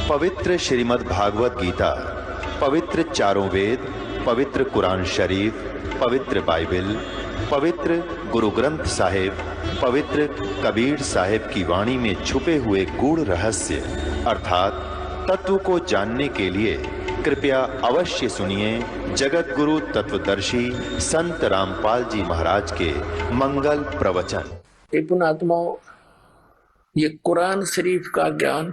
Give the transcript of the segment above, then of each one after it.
पवित्र श्रीमद् भागवत गीता, पवित्र चारों वेद, पवित्र कुरान शरीफ, पवित्र बाइबल, पवित्र गुरु ग्रंथ साहिब, पवित्र कबीर साहिब की वाणी में छुपे हुए गूढ़ रहस्य अर्थात तत्व को जानने के लिए कृपया अवश्य सुनिए जगत गुरु तत्वदर्शी संत रामपाल जी महाराज के मंगल प्रवचन। पुणात्माओं, ये कुरान शरीफ का ज्ञान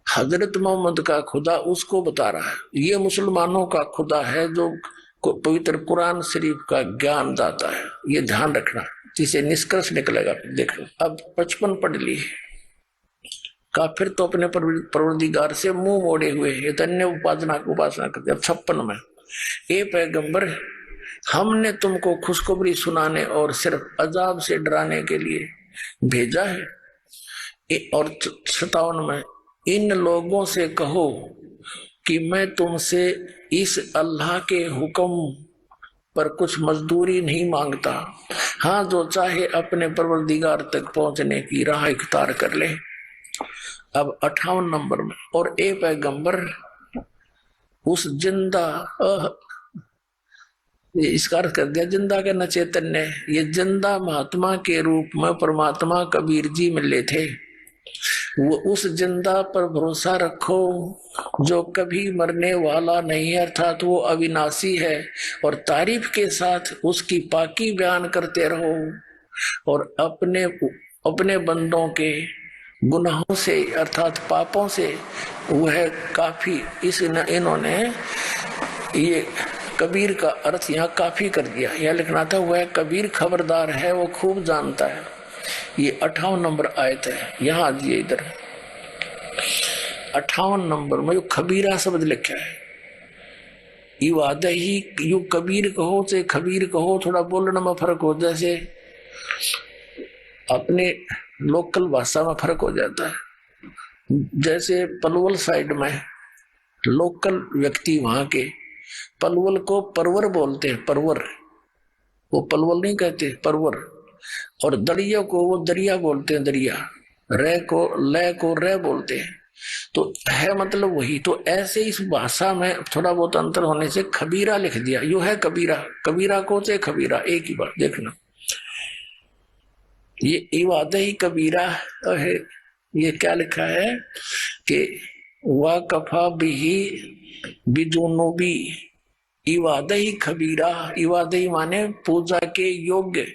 हजरत मोहम्मद का खुदा उसको बता रहा है। ये मुसलमानों का खुदा है जो पवित्र कुरान शरीफ का ज्ञान दाता है। ये ध्यान रखना, जिसे निष्कर्ष निकलेगा। देखो, अब 55 पढ़ ली। काफिर तो अपने परवरदिगार से मुंह मोड़े हुए है, तन्य उपासना करते। अब 56 में, ए पैगंबर, हमने तुमको खुशखबरी सुनाने और सिर्फ अजाब से डराने के लिए भेजा है। और 57 में, इन लोगों से कहो कि मैं तुमसे इस अल्लाह के हुक्म पर कुछ मजदूरी नहीं मांगता। हाँ, जो चाहे अपने परवरदिगार तक पहुंचने की राह इख्तियार कर ले। अब 58 नंबर में, और ए पैगंबर, उस जिंदा, इसका अर्थ कर दिया जिंदा के न चैतन्य, ये जिंदा महात्मा के रूप में परमात्मा कबीर जी मिले थे। वो उस जिंदा पर भरोसा रखो जो कभी मरने वाला नहीं है, अर्थात वो अविनाशी है। और तारीफ के साथ उसकी पाकी बयान करते रहो और अपने बंदों के गुनाहों से अर्थात पापों से वह काफी। इन्होंने ये कबीर का अर्थ यहाँ काफी कर दिया। यह लिखना था वह कबीर खबरदार है, वो खूब जानता है। ये 58 नंबर आयत है। यहाँ आइए इधर, 58 नंबर में जो खबीरा शब्द लिखा है, इवादा ही यू कबीर कहो से खबीर कहो, थोड़ा बोलने में फर्क हो, जैसे अपने लोकल भाषा में फर्क हो जाता है। जैसे पलवल साइड में लोकल व्यक्ति वहां के पलवल को परवर बोलते हैं, परवर, वो पलवल नहीं कहते, परवर। और दरिया को वो दरिया बोलते हैं, दरिया। रे को ले को रे बोलते हैं, तो है मतलब वही। तो ऐसे इस भाषा में थोड़ा बहुत अंतर होने से खबीरा लिख दिया। यू है कबीरा, कबीरा को से खबीरा एक ही बात। देखना, ये इवादा ही कबीरा है। ये क्या लिखा है कि वा कफा बिही बिदुनो भी इवादा ही खबीरा। इवादा ही माने पूजा के योग्य,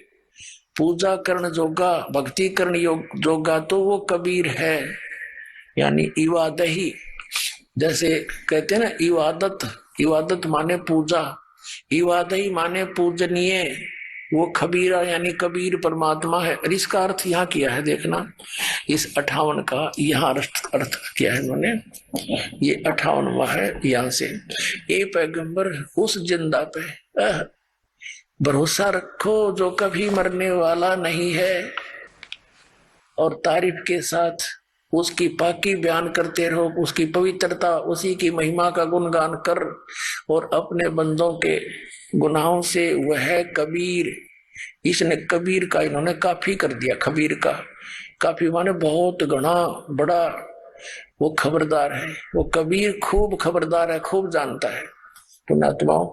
पूजा करण जोगा, भक्ति करण जोगा, तो वो कबीर है। यानी इवादा ही, जैसे कहते हैं ना इबादत, इबादत माने पूजा, इवादा ही माने पूजनीय, वो खबीरा यानी कबीर परमात्मा है। और इसका अर्थ यहाँ किया है, देखना इस 58 का यहाँ अर्थ किया है इन्होंने। ये 58वां है। यहाँ से, ए पैगंबर, उस जिंदा पे भरोसा रखो जो कभी मरने वाला नहीं है, और तारीफ के साथ उसकी पाकी बयान करते रहो, उसकी पवित्रता, उसी की महिमा का गुणगान कर, और अपने बंदों के गुनाहों से वह कबीर। इसने कबीर का इन्होंने काफी कर दिया। खबीर का काफी माने बहुत घना बड़ा, वो खबरदार है। वो कबीर खूब खबरदार है, खूब जानता है। पुण्यात्माओं,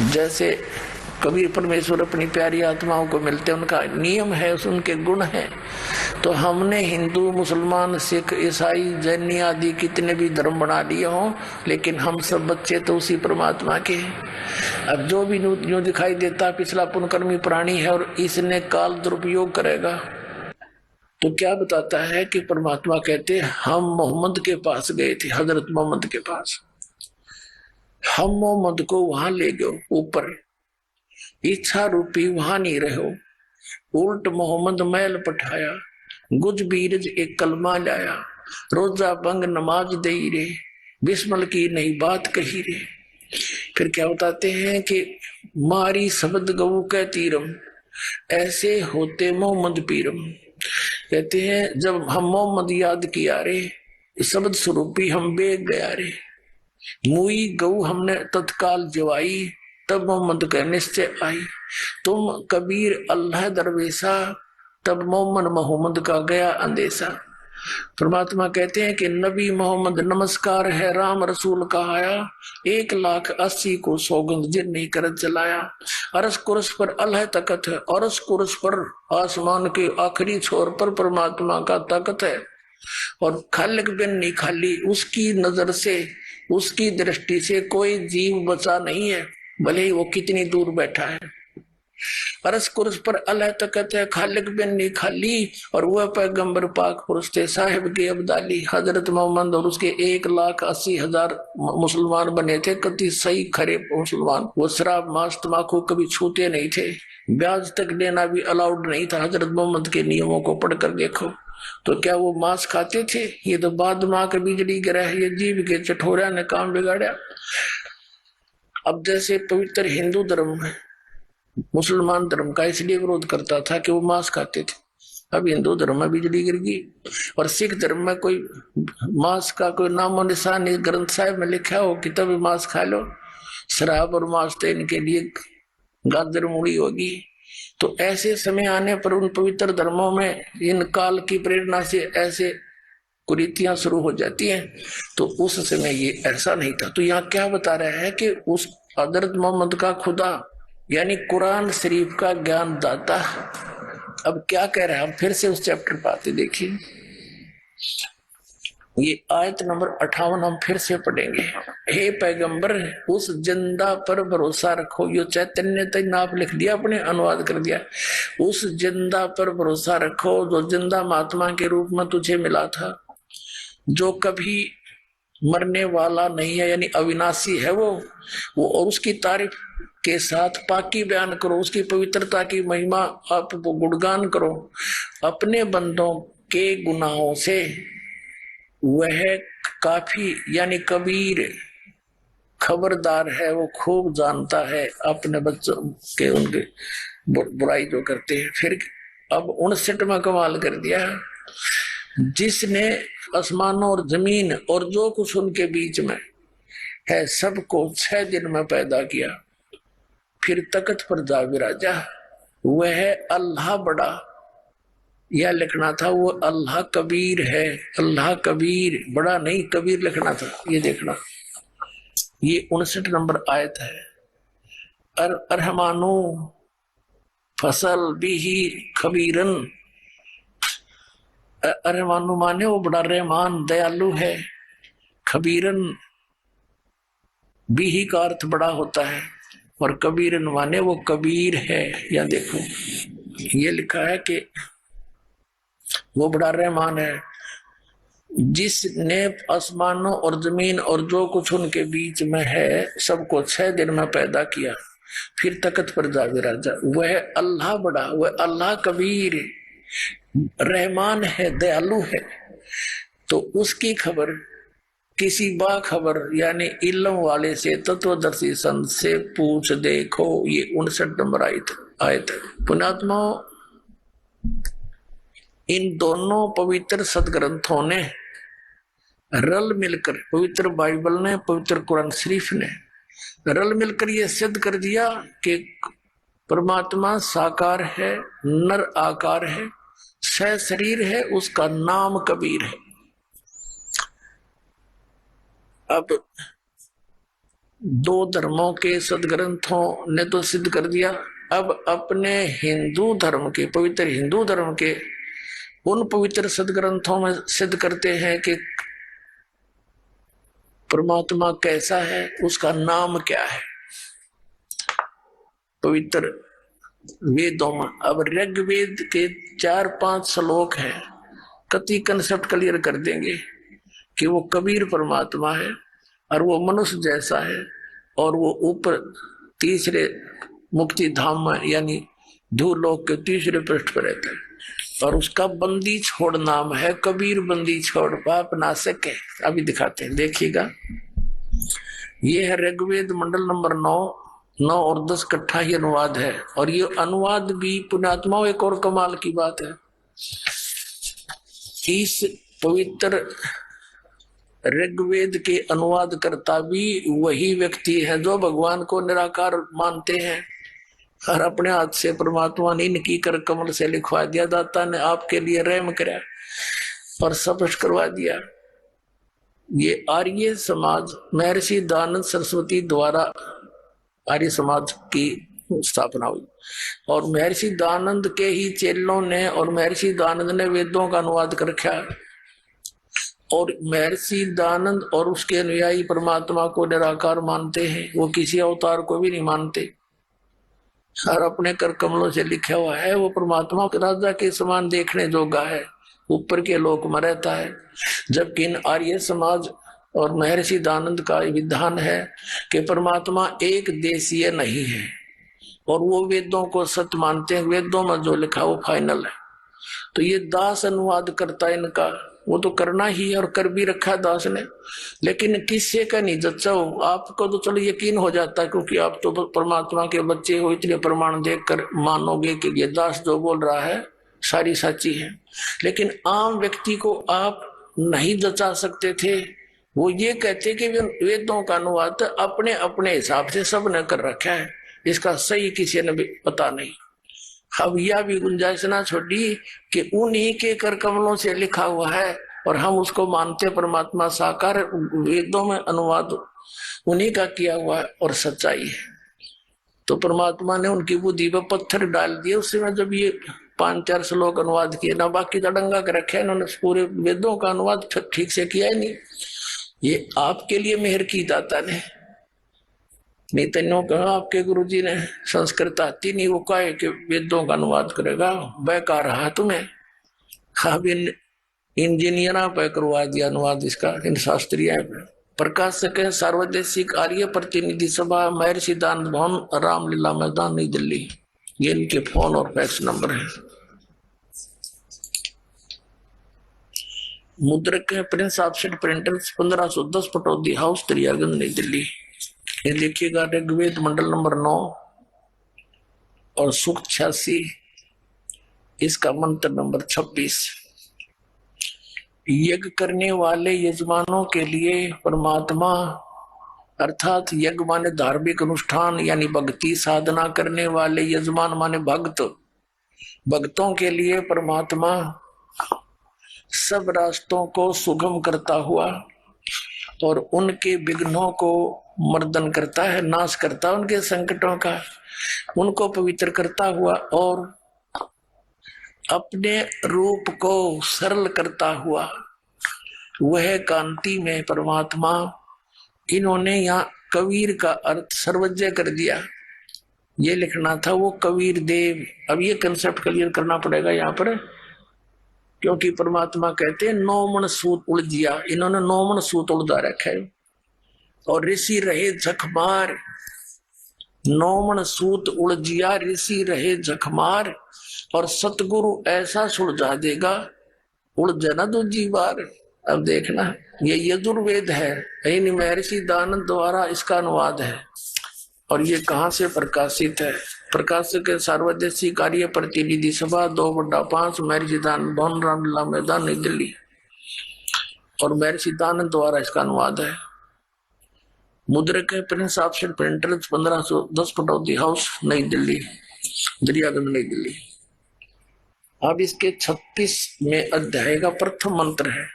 जैसे कबीर परमेश्वर अपनी प्यारी आत्माओं को मिलते, उनका नियम है, उनके गुण हैं। तो हमने हिंदू, मुसलमान, सिख, ईसाई, जैनी आदि कितने भी धर्म बना लिए हों, लेकिन हम सब बच्चे तो उसी परमात्मा के हैं। अब जो भी यूं दिखाई देता पिछला पुनकर्मी प्राणी है और इसने काल दुरुपयोग करेगा, तो क्या बताता है कि परमात्मा कहते हम मोहम्मद के पास गए थे, हजरत मोहम्मद के पास। हम मोहम्मद को वहां ले गए ऊपर, इच्छा रूपी वहां नहीं रहो। उल्ट मोहम्मद मैल पठाया, गुज बीरज एक कलमा लाया, रोजा बंग नमाज दई रे, बिस्मल की नई बात कही रे। फिर क्या बताते हैं कि मारी शब्द गऊ कै तीरम, ऐसे होते मोहम्मद पीरम। कहते हैं जब हम मोहम्मद याद किया रे, शब्द स्वरूपी हम बेग गया रे। मुई गऊ हमने तत्काल जवाई, तब मोहम्मद का निश्चय आई। तुम कबीर अल्लाह दरवेशा, तब मोहम्मद का गया अंदेशा। परमात्मा कहते हैं कि नबी मोहम्मद नमस्कार है राम रसूल का आया, 1,80,000 को सौगंध जिन नहीं करत चलाया। अरस कुरस पर अल्लाह तकत है, अरस कुरस पर आसमान के आखिरी छोर पर परमात्मा का तकत है। और खालिक बिन नहीं खाली, उसकी नजर से उसकी दृष्टि से कोई जीव बचा नहीं है, भले ही वो कितनी दूर बैठा है। अरस कुर्स पर अल्लाह तकत है, खालिक बिन नहीं खाली। और वह पैगंबर पाक पुरुष थे साहिब के अब्दाली हजरत मोहम्मद, और उसके 1,80,000 मुसलमान बने थे, कति सही खरे मुसलमान। वो शराब मांस तमाकू कभी छूते नहीं थे, ब्याज तक लेना भी अलाउड नहीं था। हजरत मोहम्मद के नियमों को पढ़कर देखो तो क्या वो मांस खाते थे? ये तो बाद में आकर बिजली गिरा, ये जीव के चठोरा ने काम बिगाड़ा। अब जैसे पवित्र हिंदू धर्म है, मुसलमान धर्म का इसलिए विरोध करता था कि वो मांस खाते थे। अब हिंदू धर्म में बिजली गिर गई। और सिख धर्म में कोई मांस का कोई नामो निशान इस ग्रंथ साहिब में लिखा हो कि तभी मांस खा लो। शराब और मांस तो इनके लिए गाजर मूड़ी होगी। तो ऐसे समय आने पर उन पवित्र धर्मों में इन काल की प्रेरणा से ऐसे कुरीतियां शुरू हो जाती हैं। तो उस समय ये ऐसा नहीं था। तो यहाँ क्या बता रहा है कि उस हजरत मोहम्मद का खुदा यानी कुरान शरीफ का ज्ञान दाता। अब क्या कह रहे हैं, हम फिर से उस चैप्टर पाते देखिए, ये आयत नंबर 58 हम फिर से पढ़ेंगे। हे पैगंबर, उस जिंदा पर भरोसा रखो। यो चैतन्य तक नाप लिख दिया, अपने अनुवाद कर दिया। उस जिंदा पर भरोसा रखो जो जिंदा महात्मा के रूप में तुझे मिला था, जो कभी मरने वाला नहीं है, यानी अविनाशी है वो। और उसकी तारीफ के साथ पाकी बयान करो, उसकी पवित्रता की महिमा आप गुणगान करो। अपने बंदों के गुनाहों से वह काफी यानी कबीर खबरदार है, वो खूब जानता है अपने बच्चों के उनके बुराई जो करते हैं। फिर अब 59 में कमाल कर दिया, जिसने आसमानों और जमीन और जो कुछ उनके बीच में है सबको 6 दिन में पैदा किया, फिर तख्त पर जा विराजा। वह अल्लाह बड़ा, यह लिखना था, वो अल्लाह कबीर है। अल्लाह कबीर, बड़ा नहीं कबीर लिखना था। ये देखना, ये 59 नंबर आयत है। अरहमानो फसल बिही खबीरन। अरहमानो माने वो बड़ा रहमान दयालु है। खबीरन बिही का अर्थ बड़ा होता है, और कबीरन माने वो कबीर है। या देखो ये लिखा है कि वो बड़ा रहमान है, जिसने आसमानों और जमीन और जो कुछ उनके बीच में है सबको 6 दिन में पैदा किया, फिर तख्त पर जा विराजा। वह अल्लाह बड़ा, वह अल्लाह कबीर रहमान है, दयालु है। तो उसकी खबर किसी बाखबर यानी इल्म वाले से, तत्वदर्शी संत से पूछ देखो। ये 59 नंबर आयत है। पुण्यात्मा, इन दोनों पवित्र सदग्रंथों ने रल मिलकर, पवित्र बाइबल ने, पवित्र कुरान शरीफ ने रल मिलकर ये सिद्ध कर दिया कि परमात्मा साकार है, नर आकार है, सह शरीर है, उसका नाम कबीर है। अब 2 धर्मों के सदग्रंथों ने तो सिद्ध कर दिया। अब अपने हिंदू धर्म के, पवित्र हिंदू धर्म के उन पवित्र सदग्रंथों में सिद्ध करते हैं कि परमात्मा कैसा है, उसका नाम क्या है। पवित्र वेदों में अब ऋग्वेद के 4-5 श्लोक हैं, कति कंसेप्ट क्लियर कर देंगे कि वो कबीर परमात्मा है, और वो मनुष्य जैसा है, और वो ऊपर तीसरे मुक्ति धाम में यानी धूलोक के तीसरे पृष्ठ पर रहता है, और उसका बंदी छोड़ नाम है कबीर। बंदी छोड़ पाप नाशक है। अभी दिखाते हैं, देखिएगा। ये है ऋग्वेद मंडल नंबर 9 और 10 इकट्ठा ही अनुवाद है। और ये अनुवाद भी पुण्यात्माओं एक और कमाल की बात है, इस पवित्र ऋग्वेद के अनुवाद करता भी वही व्यक्ति है जो भगवान को निराकार मानते हैं, और अपने हाथ से परमात्मा ने इनकी कर कमल से लिखवा दिया, दाता ने आपके लिए रहम करा। और स्पष्ट करवा दिया। ये आर्य समाज महर्षि दयानंद सरस्वती द्वारा आर्य समाज की स्थापना हुई और महर्षि दयानंद के ही चेलों ने और महर्षि दयानंद ने वेदों का अनुवाद कर रखा है और महर्षि दयानंद और उसके अनुयायी परमात्मा को निराकार मानते हैं, वो किसी अवतार को भी नहीं मानते और अपने कर कमलों से लिखा हुआ है वो परमात्मा के राजा के समान देखने जोगा है, ऊपर के लोक में रहता है। जबकि इन आर्य समाज और महर्षि दयानंद का विधान है कि परमात्मा एक देशीय नहीं है और वो वेदों को सत्य मानते हैं, वेदों में जो लिखा वो फाइनल है। तो ये दास अनुवाद करता है इनका, वो तो करना ही है और कर भी रखा दास ने, लेकिन किससे का नहीं जच्चा हो। आपको तो चलो यकीन हो जाता है क्योंकि आप तो परमात्मा के बच्चे हो, इतने प्रमाण देखकर मानोगे कि ये दास जो बोल रहा है सारी सच्ची है। लेकिन आम व्यक्ति को आप नहीं जचा सकते थे। वो ये कहते कि वेदों का अनुवाद अपने अपने हिसाब से सब ने कर रखा है, इसका सही किसी ने भी पता नहीं। अब यह भी गुंजाइश ना छोड़ी कि उन्हीं के कर कमलों से लिखा हुआ है और हम उसको मानते परमात्मा साकार, वेदों में अनुवाद उन्हीं का किया हुआ है और सच्चाई है। तो परमात्मा ने उनकी बुद्धि पर पत्थर डाल दिए उस समय जब ये 5-4 श्लोक अनुवाद किए ना, बाकी दड़ंगा के रखे, इन्होंने पूरे वेदों का अनुवाद ठीक से किया ही नहीं। ये आपके लिए मेहर की दाता ने, नहीं तो कहा आपके गुरुजी ने संस्कृत आती नहीं, वो कहे कि वेदों का अनुवाद करेगा, बेकार रहा तुम्हें। अब इंजीनियर पे करवा दिया अनुवाद इसका, इन शास्त्रीय प्रकाशक है सार्वदेशिक आर्य प्रतिनिधि सभा, महर्षि दयानंद भवन, रामलीला मैदान, नई दिल्ली। ये इनके फोन और फैक्स नंबर है। मुद्रक है Prince Offset Printers 1510 Pataudi House, Triyaganj, Nai Delhi. ये देखिएगा ऋग्वेद मंडल नंबर 9 और सूक्त 86, इसका मंत्र नंबर 26। यज्ञ करने वाले यजमानों के लिए परमात्मा अर्थात यज्ञ माने धार्मिक अनुष्ठान यानी भक्ति साधना करने वाले यजमान माने भक्त, भक्तों के लिए परमात्मा सब रास्तों को सुगम करता हुआ और उनके विघ्नों को मर्दन करता है, नाश करता है उनके संकटों का, उनको पवित्र करता हुआ और अपने रूप को सरल करता हुआ वह कांति में परमात्मा। इन्होंने यहाँ कबीर का अर्थ सर्वज्ञ कर दिया, ये लिखना था वो कबीर देव। अब ये कंसेप्ट क्लियर करना पड़ेगा यहाँ पर, क्योंकि परमात्मा कहते हैं 9 मन सूत उलझिया, इन्होंने 9 मन सूत उलझा रखा है। और ऋषि रहे जखमार, 9 मन सूत उलझिया ऋषि रहे जखमार, और सतगुरु ऐसा सुलझा देगा उलझे ना दूजी बार। अब देखना ये यजुर्वेद है, इन महर्षि दयानंद द्वारा इसका अनुवाद है और ये कहाँ से प्रकाशित है? प्रकाशक सार्वदेशिक कार्य प्रतिनिधि सभा 2/5 महर्षि दयानंद भवन, रामलीला मैदान, नई दिल्ली। और महर्षि दयानंद द्वारा इसका अनुवाद है। मुद्रक है Prince Offset Printers 1510 Pataudi house, नई दिल्ली, दरियागंज, नई दिल्ली। अब इसके 36वें अध्याय का प्रथम मंत्र है,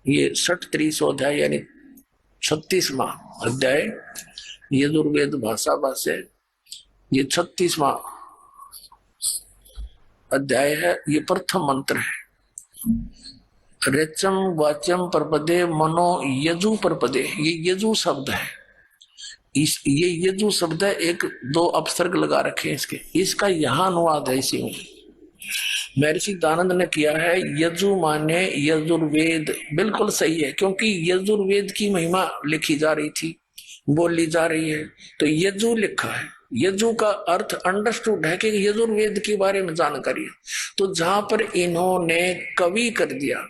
ये 60-30 अध्याय यानी 36वां अध्याय यजुर्वेद भाषा भाष्य, ये 36वां अध्याय है, ये प्रथम मंत्र है। रेचम वाच्यम परपदे मनो यजु परपदे, ये यजु शब्द है। ये यजु शब्द है, 1-2 अपसर्ग लगा रखे हैं इसके, इसका यहाँ अनुवाद है इसी में महर्षि दयानंद ने किया है। यजु माने यजुर्वेद, बिल्कुल सही है, क्योंकि यजुर्वेद की महिमा लिखी जा रही थी, बोली जा रही है, तो यजु लिखा है। यजु का अर्थ अंडरस्टूड है कि यजुर्वेद के बारे में जानकारी है। तो जहां पर इन्होंने कवि कर दिया,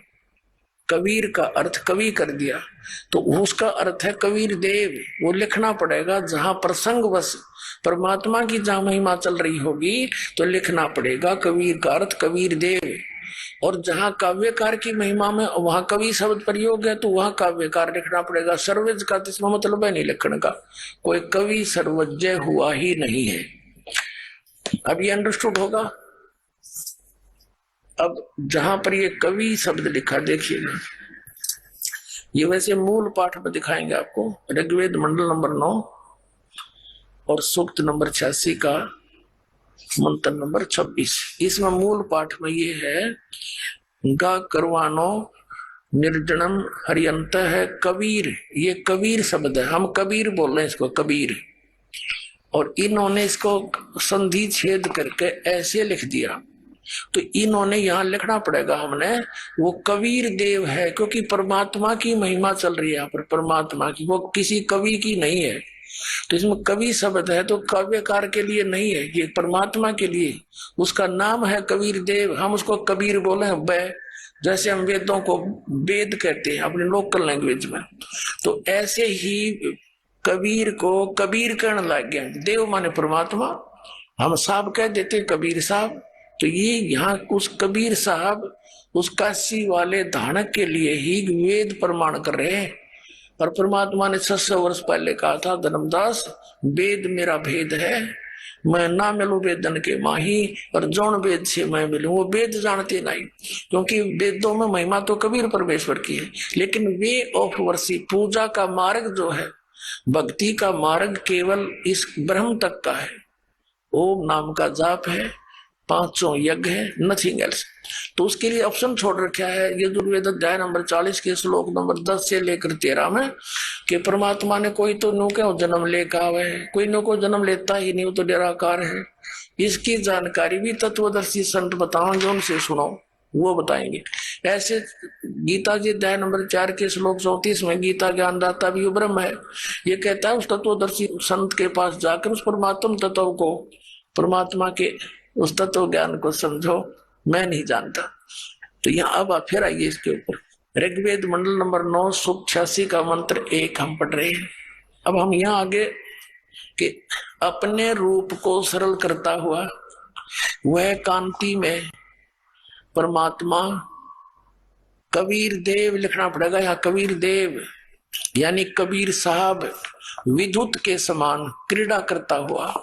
कबीर का अर्थ कवि कर दिया, तो उसका अर्थ है कबीर देव। वो लिखना पड़ेगा, जहां प्रसंग बस परमात्मा की जहां महिमा चल रही होगी तो लिखना पड़ेगा कबीर का अर्थ कबीर देव। और जहां काव्यकार की महिमा में वहां कवि शब्द प्रयोग है तो वहां काव्यकार लिखना पड़ेगा। सर्वज्ञ का तो इसमें मतलब है नहीं लिखने का, कोई कवि सर्वज्ञ हुआ ही नहीं है। अब ये अंडरस्टूड होगा। अब जहां पर ये कवि शब्द लिखा देखिएगा, ये वैसे मूल पाठ में दिखाएंगे आपको, ऋग्वेद मंडल नंबर 9 और सूक्त नंबर 86 का मंत्र नंबर 26। इसमें मूल पाठ में ये है, गा करवानो निर्जनम हरियंत है कबीर। ये कबीर शब्द है, हम कबीर बोल रहे हैं इसको, कबीर। और इन्होंने इसको संधि छेद करके ऐसे लिख दिया, तो इन्होंने यहां लिखना पड़ेगा हमने, वो कबीर देव है, क्योंकि परमात्मा की महिमा चल रही है यहाँ पर, परमात्मा की, वो किसी कवि की नहीं है। तो इसमें कवि शब्द है तो काव्यकार के लिए नहीं है, ये परमात्मा के लिए, उसका नाम है कबीर देव, हम उसको कबीर बोले हैं। बै जैसे हम वेदों को वेद कहते हैं अपने लोकल लैंग्वेज में, तो ऐसे ही कबीर को कबीर कहने लग गया। देव माने परमात्मा, हम साहब कह देते कबीर साहब। तो ये यहाँ उस कबीर साहब उस काशी वाले धानक के लिए ही वेद प्रमाण कर रहे हैं। और परमात्मा ने 600 वर्ष पहले कहा था, धर्मदास वेद मेरा भेद है, मैं ना मिलूं वेदन के माही, और जौन वेद से मैं मिलूं। वो वेद जानते नहीं, क्योंकि वेदों में महिमा तो कबीर परमेश्वर की है, लेकिन वे ऑफ वर्शिप, पूजा का मार्ग जो है, भक्ति का मार्ग केवल इस ब्रह्म तक का है। ओम नाम का जाप है, 500 यज्ञ है, नथिंग एल्स। तो उसके लिए ऑप्शन छोड़ रखा है यजुर्वेद अध्याय नंबर 40 के श्लोक नंबर 10 से लेकर 13 में, कि परमात्मा ने कोई तो नो क्या जन्म लेकर आवे है, कोई नो को जन्म लेता ही नहीं, वो तो निराकार है। इसकी जानकारी भी तत्वदर्शी संत बताओगे, उनसे सुनो, वो बताएंगे। ऐसे गीता जी अध्याय नंबर 4 के श्लोक 34 में, गीता ज्ञान दाता भी ब्रह्म है, ये कहता है उस तत्वदर्शी संत के पास जाकर उस परमात्म तत्व को, परमात्मा के उस तत्व ज्ञान को समझो, मैं नहीं जानता। तो यहाँ अब आप फिर आइए इसके ऊपर, ऋग्वेद मंडल नंबर 9 सूक्त 86 का मंत्र 1 हम पढ़ रहे हैं। अब हम यहाँ आगे कि अपने रूप को सरल करता हुआ वह कांति में परमात्मा कबीर देव लिखना पड़ेगा। यहाँ कबीर देव यानी कबीर साहब विद्युत के समान क्रीड़ा करता हुआ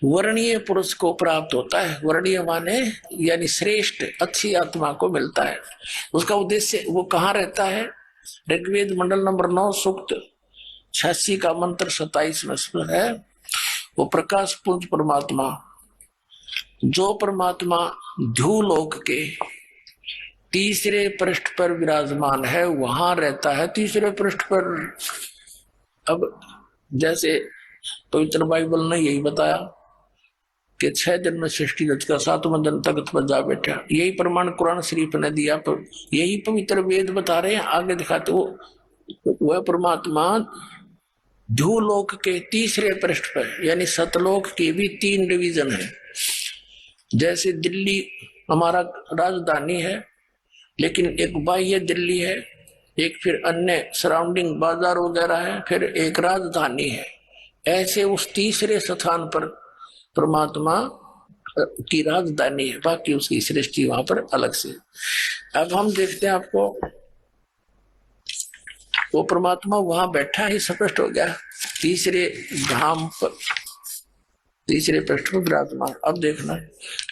वर्णीय पुरुष को प्राप्त होता है। वर्णीय माने यानी श्रेष्ठ, अच्छी आत्मा को मिलता है। उसका उद्देश्य वो कहाँ रहता है? ऋग्वेद मंडल नंबर 9 सूक्त 86 का मंत्र 27 में है, वो प्रकाश पुंज परमात्मा, जो परमात्मा ध्रुवलोक के तीसरे पृष्ठ पर विराजमान है, वहां रहता है तीसरे पृष्ठ पर। अब जैसे पवित्र बाइबल ने यही बताया कि 6 दिन में सृष्टि रच का 7वें दिन तख्त पर जा बैठा, यही प्रमाण कुरान शरीफ ने दिया, पर यही पवित्र वेद बता रहे हैं, आगे दिखाते हो वह परमात्मा ध्रुवलोक के तीसरे पृष्ठ पर, यानी सतलोक की भी 3 डिवीजन है। जैसे दिल्ली हमारा राजधानी है, लेकिन एक बाह्य दिल्ली है, एक फिर अन्य सराउंडिंग बाजार वगैरह है, फिर एक राजधानी है। ऐसे उस तीसरे स्थान पर परमात्मा की राजधानी है, बाकी उसकी सृष्टि वहां पर अलग से। अब हम देखते हैं आपको, वो परमात्मा वहां बैठा ही स्पष्ट हो गया तीसरे धाम पर, तीसरे पृष्ठ पर विराजमान। अब देखना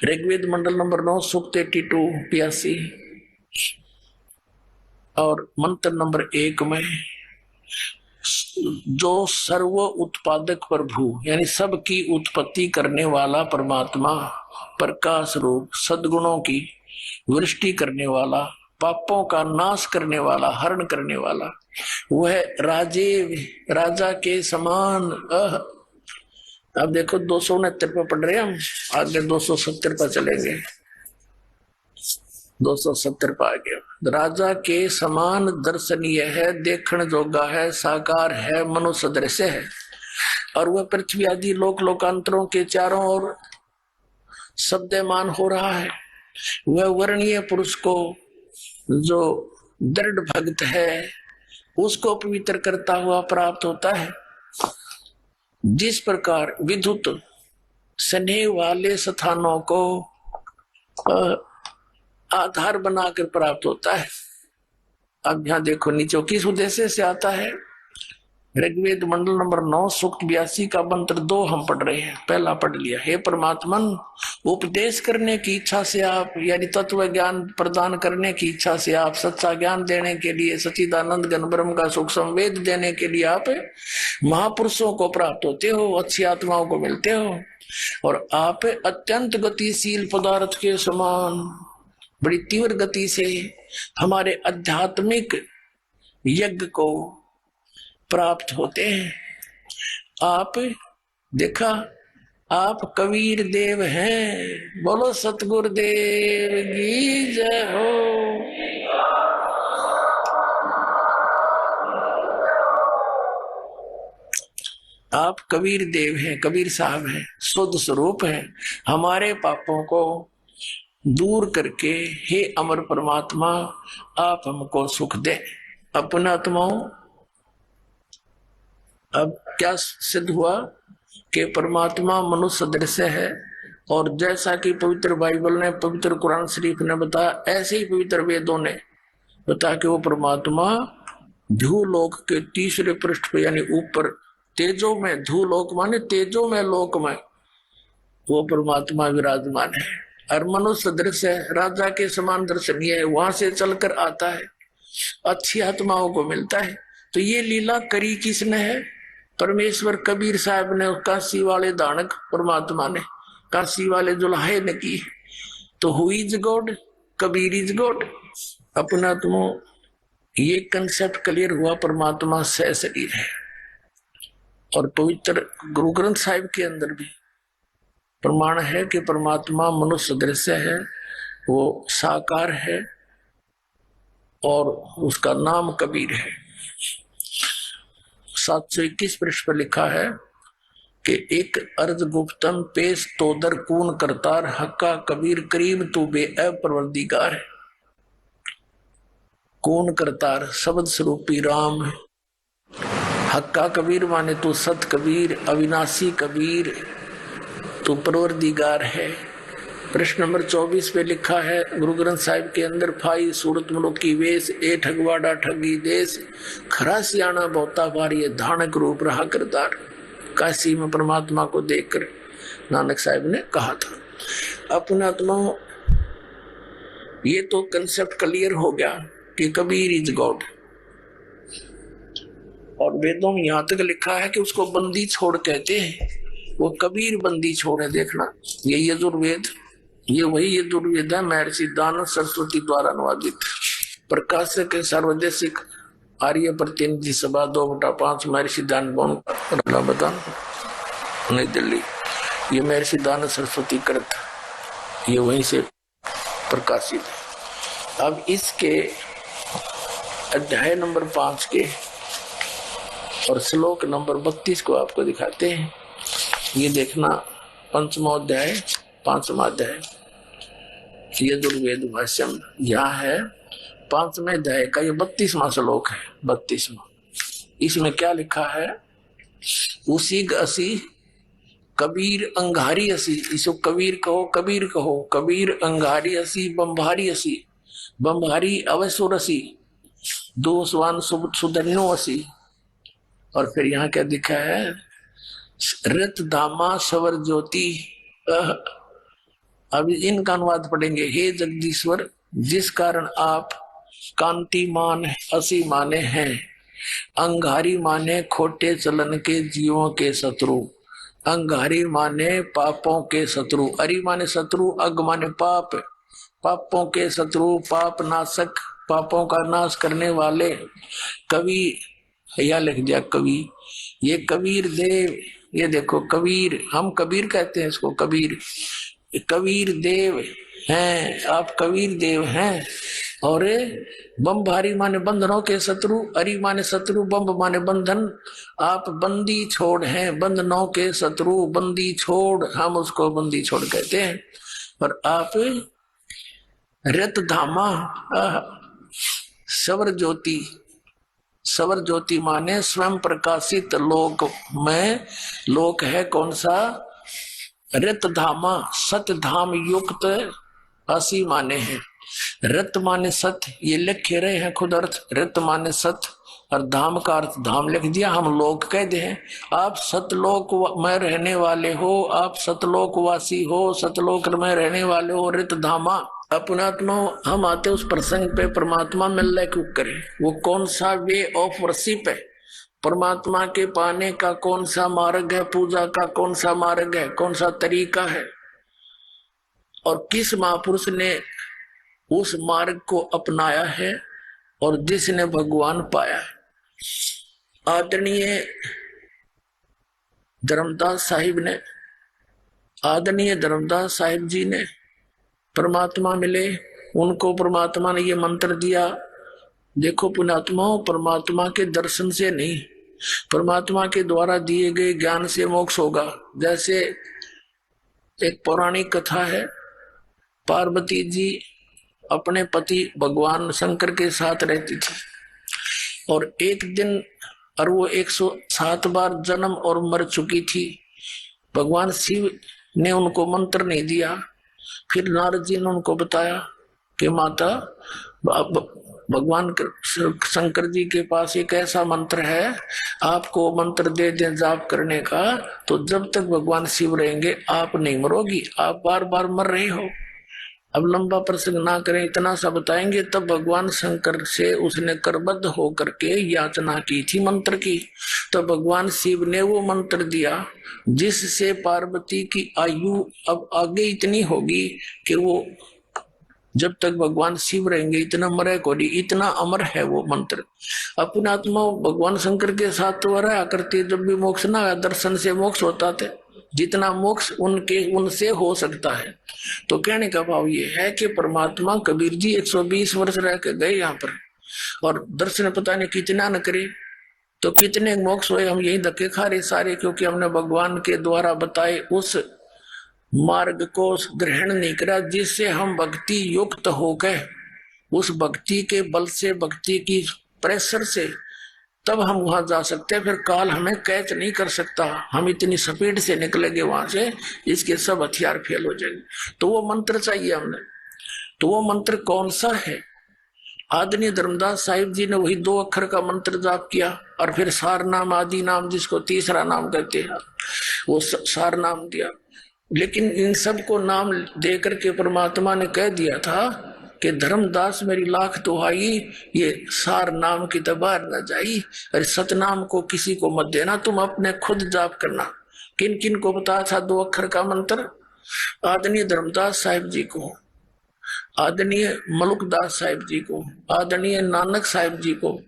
ऋग्वेद मंडल नंबर 9 सूक्त 82 और मंत्र नंबर 1 में, जो सर्व उत्पादक प्रभु यानी सबकी उत्पत्ति करने वाला परमात्मा, प्रकाश रूप, सद्गुणों की वृष्टि करने वाला, पापों का नाश करने वाला, हरण करने वाला, वह राजा के समान। अब देखो 269 पर पढ़ रहे हैं हम, आगे 270 पर चलेंगे। 270 पर आ गया। राजा के समान दर्शनीय है, देखण जोगा है, साकार है, मनुष्य सदृश्य है, और वह पृथ्वी आदि लोक लोकांतरों के चारों ओर शब्दमान हो रहा है। वह वर्णीय पुरुष को, जो दृढ़ भक्त है, उसको पवित्र करता हुआ प्राप्त होता है। जिस प्रकार विद्युत स्नेह वाले स्थानों को आधार बनाकर प्राप्त होता है। अब यहां देखो नीचे किस उद्देश्य से आता है, ऋग्वेद मंडल नंबर 9 सूक्त 82 का मंत्र 2 हम पढ़ रहे हैं। पहला पढ़ लिया, हे परमात्मन, उपदेश करने की इच्छा से आप, यानी तत्व ज्ञान प्रदान करने की इच्छा से आप, सच्चा ज्ञान देने के लिए, सच्चिदानंद घन ब्रह्म का सुख संवेद देने के लिए आप महापुरुषों को प्राप्त होते हो, अच्छी आत्माओं को मिलते हो, और आप अत्यंत गतिशील पदार्थ के समान बड़ी तीव्र गति से हमारे आध्यात्मिक यज्ञ को प्राप्त होते हैं। आप देखा, आप कबीर देव हैं। बोलो सतगुरुदेव की जय हो। आप कबीर देव हैं, कबीर साहब हैं, शुद्ध स्वरूप हैं। हमारे पापों को दूर करके हे अमर परमात्मा आप हमको सुख दे। अपना आत्माओं, अब क्या सिद्ध हुआ कि परमात्मा मनुष्य सदृश है, और जैसा कि पवित्र बाइबल ने, पवित्र कुरान शरीफ ने बताया, ऐसे ही पवित्र वेदों ने बताया कि वो परमात्मा धूलोक के तीसरे पृष्ठ पे, यानी ऊपर तेजो में, धूलोक माने तेजो में, लोक में वो परमात्मा विराजमान है। और मनुष्य सदृश है, राजा के समान दर्शनीय है, वहां से चलकर आता है, अच्छी आत्माओं को मिलता है। तो ये लीला करी किसने है? परमेश्वर कबीर साहब ने, काशी वाले दानक परमात्मा ने, काशी वाले जुलाहे ने की। तो who is God? Kabir is God. अपना तुम ये कंसेप्ट क्लियर हुआ, परमात्मा सह शरीर है। और पवित्र गुरु ग्रंथ साहिब के अंदर भी प्रमाण है कि परमात्मा मनुष्य सदृश है, वो साकार है और उसका नाम कबीर है। 721 पृष्ठ पर लिखा है कि एक अर्ज गुप्तम पेश तोदर कून करतार, हक्का कबीर करीब तू बे परवरदिगार है। कून करतार शब्द स्वरूपी राम है। हक्का कबीर माने तू सत कबीर, अविनाशी कबीर, तू परवरदिगार है। प्रश्न नंबर 24 पे लिखा है गुरु ग्रंथ साहिब के अंदर, फाई सूरत मनुकी वेश, ए ठगवाड़ा ठगी देश, खरा सियाना बहुता भारी, धानक रूप रहा करतार। काशी में परमात्मा को देखकर नानक साहिब ने कहा था। अपना आत्मा, ये तो कंसेप्ट क्लियर हो गया कि कबीर इज गॉड। और वेदों में यहां तक लिखा है कि उसको बंदी छोड़ कहते हैं। वो कबीर बंदी छोड़ है। देखना, ये यजुर्वेद, ये वही यजुर्वेद है, महर्षि दानव सरस्वती द्वारा अनुवादित, प्रकाशक के सार्वदेशिक आर्य प्रतिनिधि सभा 2/5, महर्षि दानव नई दिल्ली। ये महर्षि दानव सरस्वती कृत, ये वहीं से प्रकाशित है। अब इसके अध्याय नंबर 5 के और श्लोक नंबर 32 को आपको दिखाते हैं। ये देखना, 5वां अध्याय, 5वां अध्याय यजुर्वेद भाष्यम, यहाँ है 5वें अध्याय का ये 32वां श्लोक है। 32वां, इसमें क्या लिखा है? उसी असी कबीर अंगारी असी, इसको कबीर कहो, कबीर कहो, कबीर अंगारी असी, बम्भारी असी, बम्भारी अवसुर असी, दोषवान सुधन्यो असी। और फिर यहाँ क्या दिखा है? रत धामा सवर ज्योति। अब इनका अनुवाद पढ़ेंगे। हे जगदीश्वर, जिस कारण आप कांतिमान असी माने हैं, अंगारी माने खोटे चलन के जीवों के शत्रु, अंगारी माने पापों के शत्रु, अरि माने शत्रु, अग माने पाप, पापों के शत्रु, पाप नाशक, पापों का नाश करने वाले कवि, या लिख दिया कवि, ये कबीर देव। ये देखो कबीर, हम कबीर कहते हैं इसको, कबीर, कबीर देव हैं आप, कबीर देव हैं। और बम्भारी माने बंधनों के शत्रु, अरि माने शत्रु, बम्ब माने बंधन, आप बंदी छोड़ हैं, बंधनों के शत्रु, बंदी छोड़, हम उसको बंदी छोड़ कहते हैं। और आप रत धामा सवर ज्योति, सवर ज्योति माने स्वयं प्रकाशित लोक में, लोक है कौन सा? रत धामा, सत धाम युक्त असी माने हैं। रत माने सत, ये लिखे रहे हैं खुद अर्थ। रत माने सत, और धाम का अर्थ धाम लिख दिया। हम लोग कह दे हैं आप सतलोक में रहने वाले हो, आप सतलोकवासी हो, सतलोक में रहने वाले हो, रित धामा अपनात्मा। हम आते उस प्रसंग पे परमात्मा मिलने क्यों करें, वो कौन सा वे ऑफ वर्शिप है, परमात्मा के पाने का कौन सा मार्ग है, पूजा का कौन सा मार्ग है, कौन सा तरीका है, और किस महापुरुष ने उस मार्ग को अपनाया है और जिसने भगवान पाया। आदरणीय धर्मदास साहिब ने, आदरणीय धर्मदास साहिब जी ने परमात्मा मिले, उनको परमात्मा ने ये मंत्र दिया। देखो पुण्यात्माओं, परमात्मा के दर्शन से नहीं, परमात्मा के द्वारा दिए गए ज्ञान से मोक्ष होगा। जैसे एक पौराणिक कथा है, पार्वती जी अपने पति भगवान शंकर के साथ रहती थी और एक दिन, और वो 107 बार जन्म और मर चुकी थी। भगवान शिव ने उनको मंत्र नहीं दिया। फिर नारद जी ने उनको बताया कि माता, भगवान शंकर जी के पास एक ऐसा मंत्र है, आपको मंत्र दे दें जाप करने का, तो जब तक भगवान शिव रहेंगे आप नहीं मरोगी, आप बार बार मर रही हो। अब लंबा प्रसंग ना करें, इतना सा बताएंगे। तब भगवान शंकर से उसने करबद्ध होकर के याचना की थी मंत्र की। तो भगवान शिव ने वो मंत्र दिया जिससे पार्वती की आयु अब आगे इतनी होगी कि वो जब तक भगवान शिव रहेंगे इतना मरे को नहीं, इतना अमर है वो मंत्र। अपने आत्मा भगवान शंकर के साथ तो रहा करती, जब भी मोक्ष ना आया, दर्शन से मोक्ष होता थे, जितना मोक्ष उनसे हो सकता है। तो कहने का भाव ये है कि परमात्मा कबीर जी 120 वर्ष रह के गए यहाँ पर और दर्शन पता नहीं कितना न करे, तो कितने मोक्ष हुए। हम यही धक्के खा रहे सारे, क्योंकि हमने भगवान के द्वारा बताए उस मार्ग को ग्रहण नहीं करा, जिससे हम भक्ति युक्त होकर उस भक्ति के बल से, भक्ति की प्रेशर से तब हम वहां जा सकते हैं। फिर काल हमें कैच नहीं कर सकता, हम इतनी स्पीड से निकलेंगे वहां से, इसके सब हथियार फेल हो जाएंगे। तो वो मंत्र चाहिए हमने। तो वो मंत्र कौन सा है? आदरणीय धर्मदास साहिब जी ने वही 2 अक्षर का मंत्र जाप किया और फिर सार नाम, आदि नाम, जिसको तीसरा नाम कहते हैं, वो सार नाम दिया। लेकिन इन सब को नाम दे करके परमात्मा ने कह दिया था कि धर्मदास मेरी लाख दुहाई, ये सार नाम की दबार न जाई, अरे सतनाम को किसी को मत देना, तुम अपने खुद जाप करना। किन किन को बताया था 2 अक्षर का मंत्र? आदरणीय धर्मदास साहिब जी को, आदरणीय मलुकदास साहिब जी को, आदरणीय नानक साहिब जी को,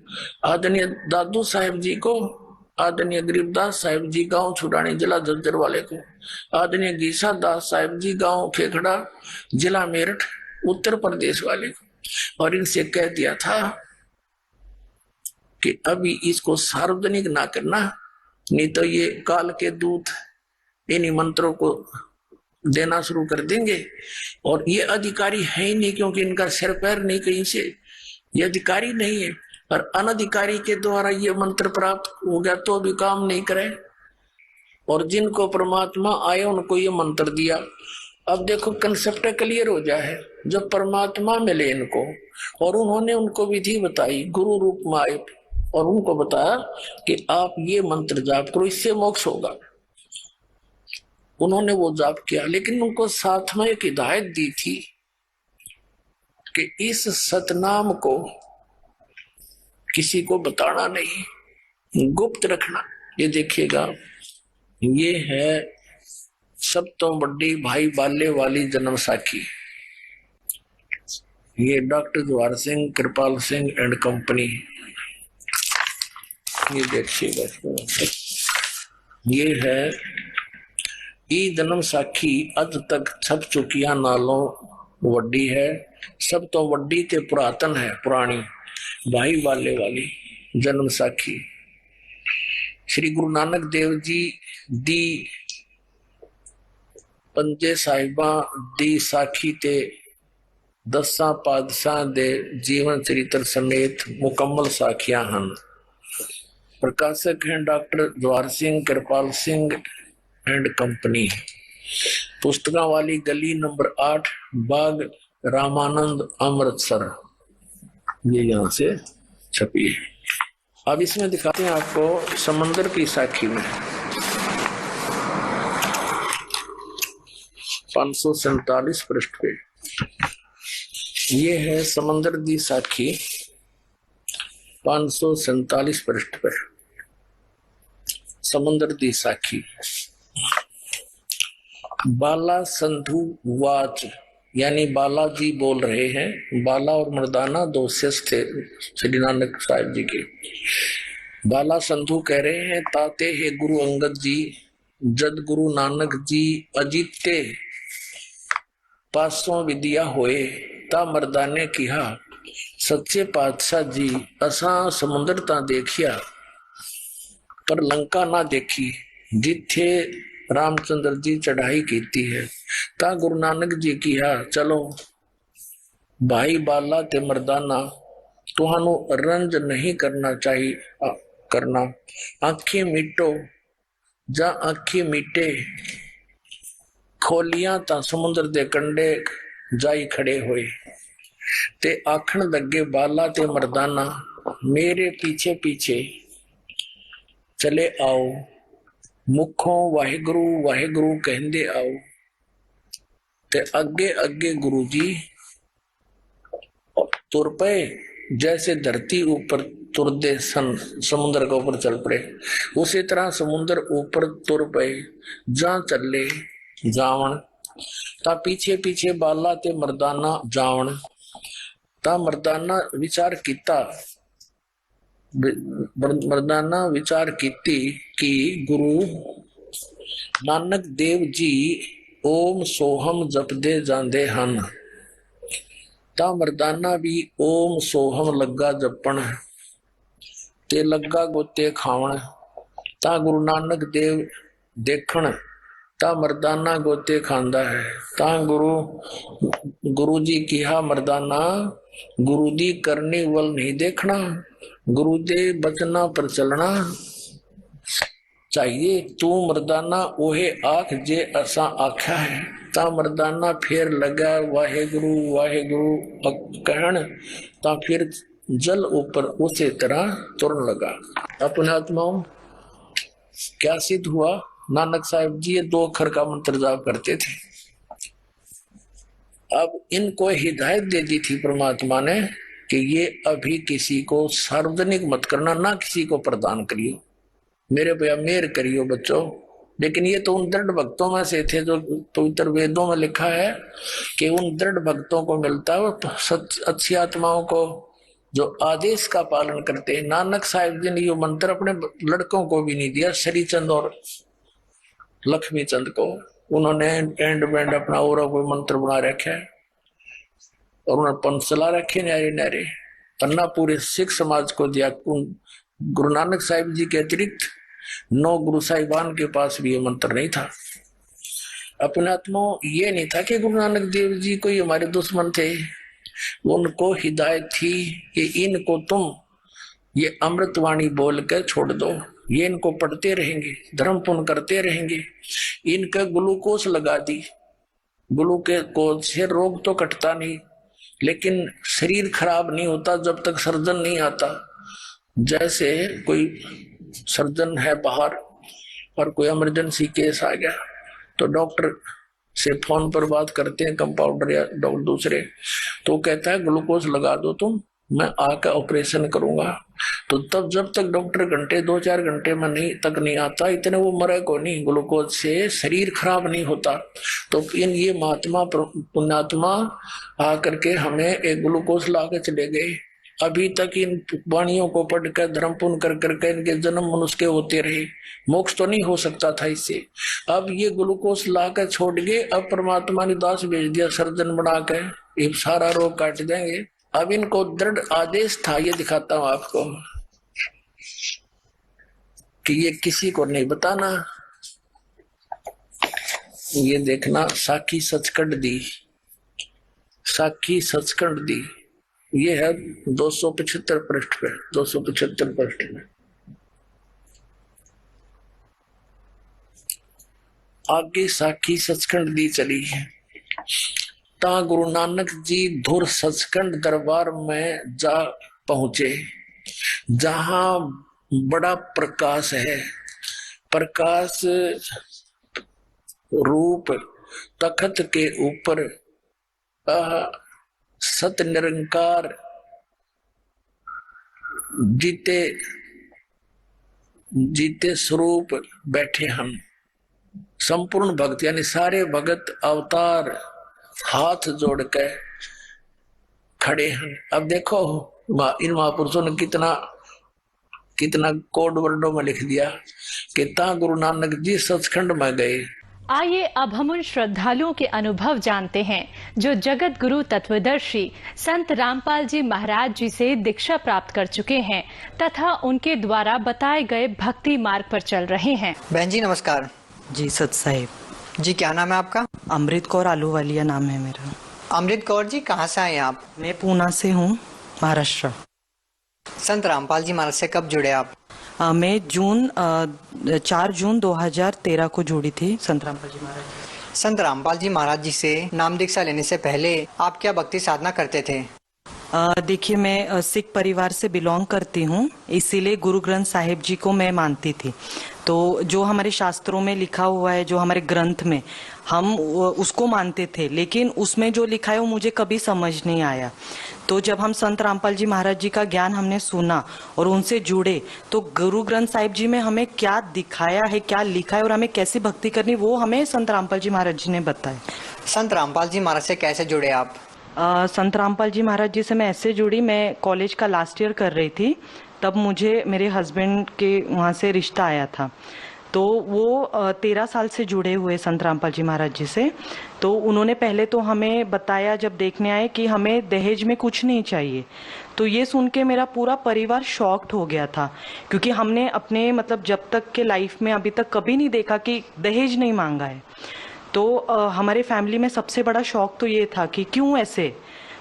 आदरणीय दादू साहिब जी को, आदरणीय गरीबदास साहिब जी गांव छुड़ानी जिला झज्जर वाले को, आदरणीय गीसा दास साहिब जी गांव खेखड़ा जिला मेरठ उत्तर प्रदेश वाले को। और इनसे कह दिया था कि अभी इसको सार्वजनिक ना करना, नहीं तो ये काल के दूत इन्हीं मंत्रों को देना शुरू कर देंगे। और ये अधिकारी है ही नहीं, क्योंकि इनका सिर पैर नहीं कहीं से, ये अधिकारी नहीं है। और अनधिकारी के द्वारा ये मंत्र प्राप्त हो गया तो भी काम नहीं करे। और जिनको परमात्मा आए उनको ये मंत्र दिया। अब देखो कंसेप्ट क्लियर हो जाए, जब परमात्मा मिले इनको और उन्होंने उनको विधि बताई, गुरु रूप में आए और उनको बताया कि आप ये मंत्र जाप करो, इससे मोक्ष होगा। उन्होंने वो जाप किया, लेकिन उनको साथ में एक हिदायत दी थी कि इस सतनाम को किसी को बताना नहीं, गुप्त रखना। ये देखिएगा, ये है सब तो बड़ी भाई बाले वाली जन्म साखी। ये doctor Jawahar Singh, Kripal Singh and company. ये देखिएगा, ये है ई जन्म साखी अज तक छप चुकिया नालों वड्डी है, सब तो वड्डी ते पुरातन है, पुरानी भाई बाले वाली जन्म साखी। श्री गुरु नानक देव जी दी पंजे साहिबा दी साखी ते 10 पातशाह दे जीवन चरित्र समेत मुकम्मल साखियां हन। प्रकाशक हैं doctor Jawahar Singh, Kripal Singh and company. पुस्तकों वाली गली नंबर 8, बाग रामानंद, अमृतसर। ये यहाँ से छपी है। अब इसमें दिखाते हैं आपको समंदर की साखी में 547 पृष्ठ पे ये है समंदर दी साखी 547 पृष्ठ पे समंदर दी साखी। बाला संधु वाच यानी बालाजी बोल रहे हैं। बाला और मर्दाना दो शिष्य थे श्री नानक साहिब जी के। बाला संधु कह रहे हैं ताते है गुरु अंगद जी जद गुरु नानक जी अजीते पासों विद्या होए ता मर्दाने किहा सच्चे पातशाह जी असा समुद्र ता देखिया पर लंका ना देखी जिथे रामचंद्र जी चढ़ाई कीती है। ता गुरु नानक जी किहा चलो भाई बाला ते मर्दाना तुहानू रंज नहीं करना चाहिए करना आंखें मीटो जा आंखें मीटे खोलियां ता समुद्र दे कंडे जाई खड़े होए ते आखण लगे बाला ते मर्दाना मेरे पीछे पीछे चले आओ मुखों वाहिगुरु वाहिगुरु कहंदे आओ ते अगे अगे गुरु जी तुर पे जैसे धरती ऊपर तुरदे समुद्र के ऊपर चल पड़े उसी तरह समुद्र ऊपर तुर पे जा चले जावन ता पीछे पीछे बाला ते मर्दाना जावन ता मर्दाना विचार किता मर्दाना विचार कीती कि गुरु नानक देव जी ओम सोहम जपदे जांदे हन ता मर्दाना भी ओम सोहम लगा जपण ते लगा गोते खावण ता गुरु नानक देव देखण ता मर्दाना गोते खांदा है ता गुरु जी किहा मर्दाना गुरु दी करनी वल नहीं देखना गुरु दे बचना पर चलना चाहिए। तू मर्दाना ओहे आख जे असा आख्या है ता मर्दाना फिर लगा वाहेगुरु वाहेगुरु कहण ता फिर जल ऊपर उसी तरह तुरन लगा। अपने आत्माओं क्या सिद्ध हुआ नानक साहिब जी ये 2 अक्षर का मंत्र जाप करते थे। अब इनको हिदायत दे दी थी परमात्मा ने कि ये अभी किसी को सार्वजनिक मत करना ना किसी को प्रदान करियो मेरे पे मेहर करियो बच्चों। लेकिन ये तो उन दृढ़ भक्तों में से थे जो पवित्र वेदों में लिखा है कि उन दृढ़ भक्तों को मिलता है अच्छी आत्माओं को जो आदेश का पालन करते हैं। नानक साहिब जी ने ये मंत्र अपने लड़कों को भी नहीं दिया श्रीचंद और लक्ष्मी चंद को। उन्होंने एंड बैंड अपना और कोई मंत्र बना रखा है और उन्होंने पंथ चला रखे न्यारे न्यारे पन्ना पूरे सिख समाज को दिया। गुरु नानक साहिब जी के अतिरिक्त 9 गुरु साहिबान के पास भी ये मंत्र नहीं था। अपने आत्माओं ये नहीं था कि गुरु नानक देव जी कोई हमारे दुश्मन थे। उनको हिदायत थी कि इनको तुम ये अमृतवाणी बोल कर छोड़ दो ये इनको पढ़ते रहेंगे धर्म पुण्य करते रहेंगे। इनका ग्लूकोज लगा दी ग्लूकोज से रोग तो कटता नहीं लेकिन शरीर खराब नहीं होता जब तक सर्जन नहीं आता। जैसे कोई सर्जन है बाहर और कोई इमरजेंसी केस आ गया तो डॉक्टर से फोन पर बात करते हैं कंपाउंडर या डॉक्टर दूसरे तो कहता है ग्लूकोज लगा दो तुम मैं आकर ऑपरेशन करूंगा। तो तब जब तक डॉक्टर घंटे 2-4 घंटे में नहीं आता इतने वो मरे को नहीं। ग्लूकोज से शरीर खराब नहीं होता। तो ये महात्मा पुण्यात्मा आकर के हमें एक ग्लूकोज ला के चले गए। अभी तक इन वाणियों को पढ़कर धर्म पुण्य कर करके इनके जन्म मनुष्य के होते रहे मोक्ष तो नहीं हो सकता था इससे। अब ये ग्लूकोज ला कर छोड़ गए। अब परमात्मा ने दास भेज दिया सर्जन बना कर ये सारा रोग काट देंगे। अब इनको दृढ़ आदेश था ये दिखाता हूं आपको कि ये किसी को नहीं बताना। ये देखना साखी सचखंड दी साखी सचखंड दी ये है 275 पृष्ठ पे 275 पृष्ठ में। आगे साखी सचखंड दी चली है। ता गुरु नानक जी धुर सचखंड दरबार में जा पहुंचे जहां बड़ा प्रकाश है, प्रकाश रूप तखत के ऊपर सत निरंकार जीते जीते स्वरूप बैठे हम संपूर्ण भक्त, यानी सारे भगत अवतार हाथ जोड़ के खड़े हैं। अब देखो इन महापुरुषों ने कितना कितना कोड वर्डों में लिख दिया कि ता गुरु नानक जी सचखंड में गए। आइए अब हम उन श्रद्धालुओं के अनुभव जानते हैं जो जगत गुरु तत्वदर्शी संत रामपाल जी महाराज जी से दीक्षा प्राप्त कर चुके हैं तथा उनके द्वारा बताए गए भक्ति मार्ग पर चल रहे हैं। बहन जी नमस्कार। जी सत साहिब। जी क्या नाम है आपका? अमृत कौर आलूवालिया नाम है मेरा। अमृत कौर जी कहाँ से आए आप? मैं पूना से हूँ, महाराष्ट्र। संत रामपाल जी महाराज से कब जुड़े आप? मैं 4 जून 2013 को जुड़ी थी संत रामपाल जी महाराज। संत रामपाल जी महाराज जी से नाम दीक्षा लेने से पहले आप क्या भक्ति साधना करते थे? देखिए, मैं सिख परिवार से बिलोंग करती हूँ, इसीलिए गुरु ग्रंथ साहिब जी को मैं मानती थी। तो जो हमारे शास्त्रों में लिखा हुआ है, जो हमारे ग्रंथ में, हम उसको मानते थे, लेकिन उसमें जो लिखा है वो मुझे कभी समझ नहीं आया। तो जब हम संत रामपाल जी महाराज जी का ज्ञान हमने सुना और उनसे जुड़े, तो गुरु ग्रंथ साहिब जी में हमें क्या दिखाया है, क्या लिखा है और हमें कैसी भक्ति करनी, वो हमें संत रामपाल जी महाराज जी ने बताया। संत रामपाल जी महाराज से कैसे जुड़े आप? संत रामपाल जी महाराज जी से मैं ऐसे जुड़ी, मैं कॉलेज का लास्ट ईयर कर रही थी, तब मुझे मेरे हस्बैंड के वहाँ से रिश्ता आया था। तो वो 13 साल से जुड़े हुए संत रामपाल जी महाराज जी से। तो उन्होंने पहले तो हमें बताया जब देखने आए कि हमें दहेज में कुछ नहीं चाहिए। तो ये सुन के मेरा पूरा परिवार शॉक्ड हो गया था, क्योंकि हमने अपने मतलब जब तक के लाइफ में अभी तक कभी नहीं देखा कि दहेज नहीं मांगा है। तो हमारे फैमिली में सबसे बड़ा शौक तो ये था कि क्यों ऐसे।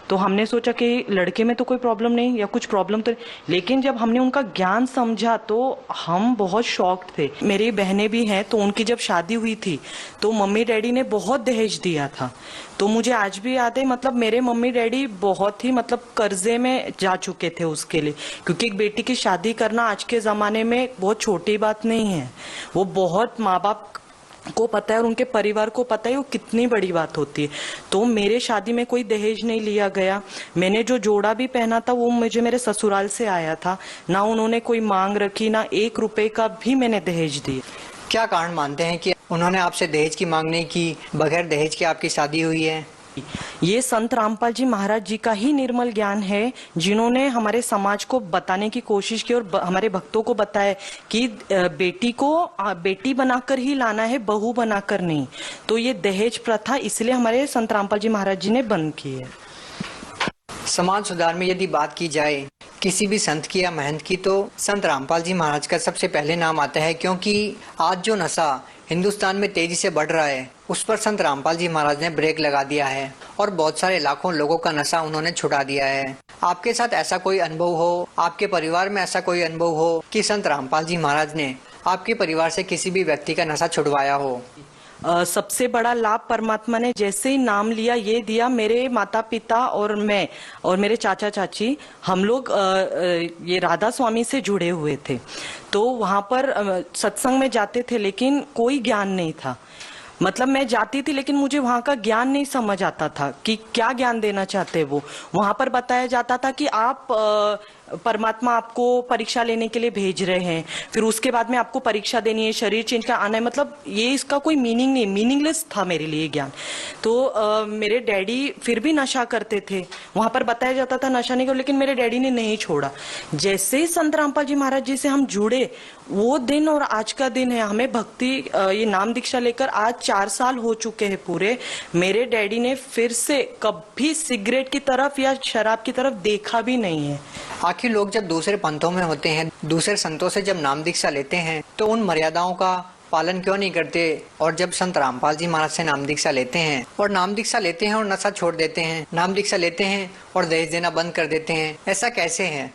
तो हमने सोचा कि लड़के में तो कोई प्रॉब्लम नहीं या कुछ प्रॉब्लम तो, लेकिन जब हमने उनका ज्ञान समझा तो हम बहुत शॉक्ड थे। मेरी बहनें भी हैं, तो उनकी जब शादी हुई थी तो मम्मी डैडी ने बहुत दहेज दिया था। तो मुझे आज भी याद है, मतलब मेरे मम्मी डैडी बहुत ही मतलब कर्जे में जा चुके थे उसके लिए, क्योंकि एक बेटी की शादी करना आज के ज़माने में बहुत छोटी बात नहीं है। वो बहुत माँ बाप को पता है और उनके परिवार को पता है वो कितनी बड़ी बात होती है। तो मेरे शादी में कोई दहेज नहीं लिया गया। मैंने जो जोड़ा भी पहना था वो मुझे मेरे ससुराल से आया था, ना उन्होंने कोई मांग रखी, ना 1 रुपए का भी मैंने दहेज दिया। क्या कारण मानते हैं कि उन्होंने आपसे दहेज की मांग नहीं की, बगैर दहेज के आपकी शादी हुई है? ये संत रामपाल जी महाराज जी का ही निर्मल ज्ञान है, जिन्होंने हमारे समाज को बताने की कोशिश की और हमारे भक्तों को बताया कि बेटी को बेटी बनाकर ही लाना है, बहू बनाकर नहीं। तो ये दहेज प्रथा इसलिए हमारे संत रामपाल जी महाराज जी ने बंद की है। समाज सुधार में यदि बात की जाए किसी भी संत की या महंत की, तो संत रामपाल जी महाराज का सबसे पहले नाम आता है, क्योंकि आज जो नशा हिंदुस्तान में तेजी से बढ़ रहा है उस पर संत रामपाल जी महाराज ने ब्रेक लगा दिया है और बहुत सारे लाखों लोगों का नशा उन्होंने छुड़ा दिया है। आपके साथ ऐसा कोई अनुभव हो, आपके परिवार में ऐसा कोई अनुभव हो कि संत रामपाल जी महाराज ने आपके परिवार से किसी भी व्यक्ति का नशा छुड़वाया हो? सबसे बड़ा लाभ परमात्मा ने जैसे ही नाम लिया ये दिया। मेरे माता पिता और मैं और मेरे चाचा चाची, हम लोग ये राधा स्वामी से जुड़े हुए थे। तो वहां पर सत्संग में जाते थे, लेकिन कोई ज्ञान नहीं था। मतलब मैं जाती थी लेकिन मुझे वहां का ज्ञान नहीं समझ आता था कि क्या ज्ञान देना चाहते वो। वहां पर बताया जाता था कि आप परमात्मा आपको परीक्षा लेने के लिए भेज रहे हैं, फिर उसके बाद में आपको परीक्षा देनी है, शरीर चेंज का आना है। मतलब ये इसका कोई मीनिंग नहीं, मीनिंगलेस था मेरे लिए ज्ञान। तो मेरे डैडी फिर भी नशा करते थे, वहां पर बताया जाता था नशा नहीं करो, लेकिन मेरे डैडी ने नहीं छोड़ा। जैसे ही संत रामपाल जी महाराज जी से हम जुड़े, वो दिन और आज का दिन है, हमें भक्ति ये नाम दीक्षा लेकर आज 4 साल हो चुके हैं पूरे। मेरे डैडी ने फिर से कभी सिगरेट की तरफ या शराब की तरफ देखा भी नहीं है। आखिर लोग जब दूसरे पंथों में होते हैं, दूसरे संतों से जब नाम दीक्षा लेते हैं, तो उन मर्यादाओं का पालन क्यों नहीं करते? और जब संत रामपाल जी महाराज से नाम दीक्षा लेते हैं और नाम दीक्षा लेते हैं और नशा छोड़ देते हैं, नाम दीक्षा लेते हैं और दहेज देना बंद कर देते हैं, ऐसा कैसे है?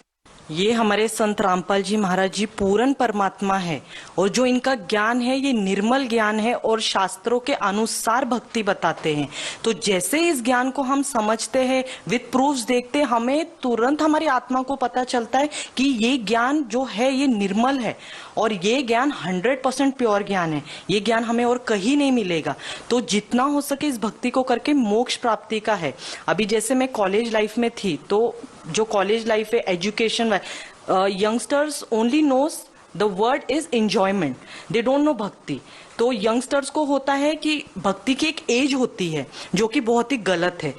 ये हमारे संत रामपाल जी महाराज जी पूर्ण परमात्मा है और जो इनका ज्ञान है ये निर्मल ज्ञान है और शास्त्रों के अनुसार भक्ति बताते हैं। तो जैसे इस ज्ञान को हम समझते हैं, विद प्रूफ्स देखते हैं, हमें तुरंत हमारी आत्मा को पता चलता है कि ये ज्ञान जो है ये निर्मल है और ये ज्ञान 100% प्योर ज्ञान है। ये ज्ञान हमें और कहीं नहीं मिलेगा। तो जितना हो सके इस भक्ति को करके मोक्ष प्राप्ति का है। अभी जैसे मैं कॉलेज लाइफ में थी, तो जो कॉलेज लाइफ है, education, youngsters only knows the word is enjoyment, they don't know भक्ति। तो यंगस्टर्स को होता है कि भक्ति की एक एज होती है जो कि बहुत ही गलत है।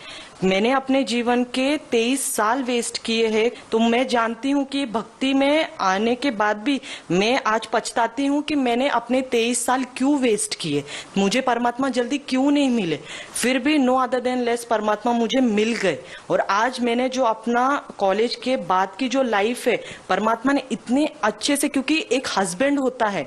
मैंने अपने जीवन के 23 साल वेस्ट किए हैं, तो मैं जानती हूँ कि भक्ति में आने के बाद भी मैं आज पछताती हूँ कि मैंने अपने 23 साल क्यों वेस्ट किए, मुझे परमात्मा जल्दी क्यों नहीं मिले। फिर भी नो अदर देन लेस परमात्मा मुझे मिल गए और आज मैंने जो अपना कॉलेज के बाद की जो लाइफ है, परमात्मा ने इतने अच्छे से, क्योंकि एक हस्बैंड होता है,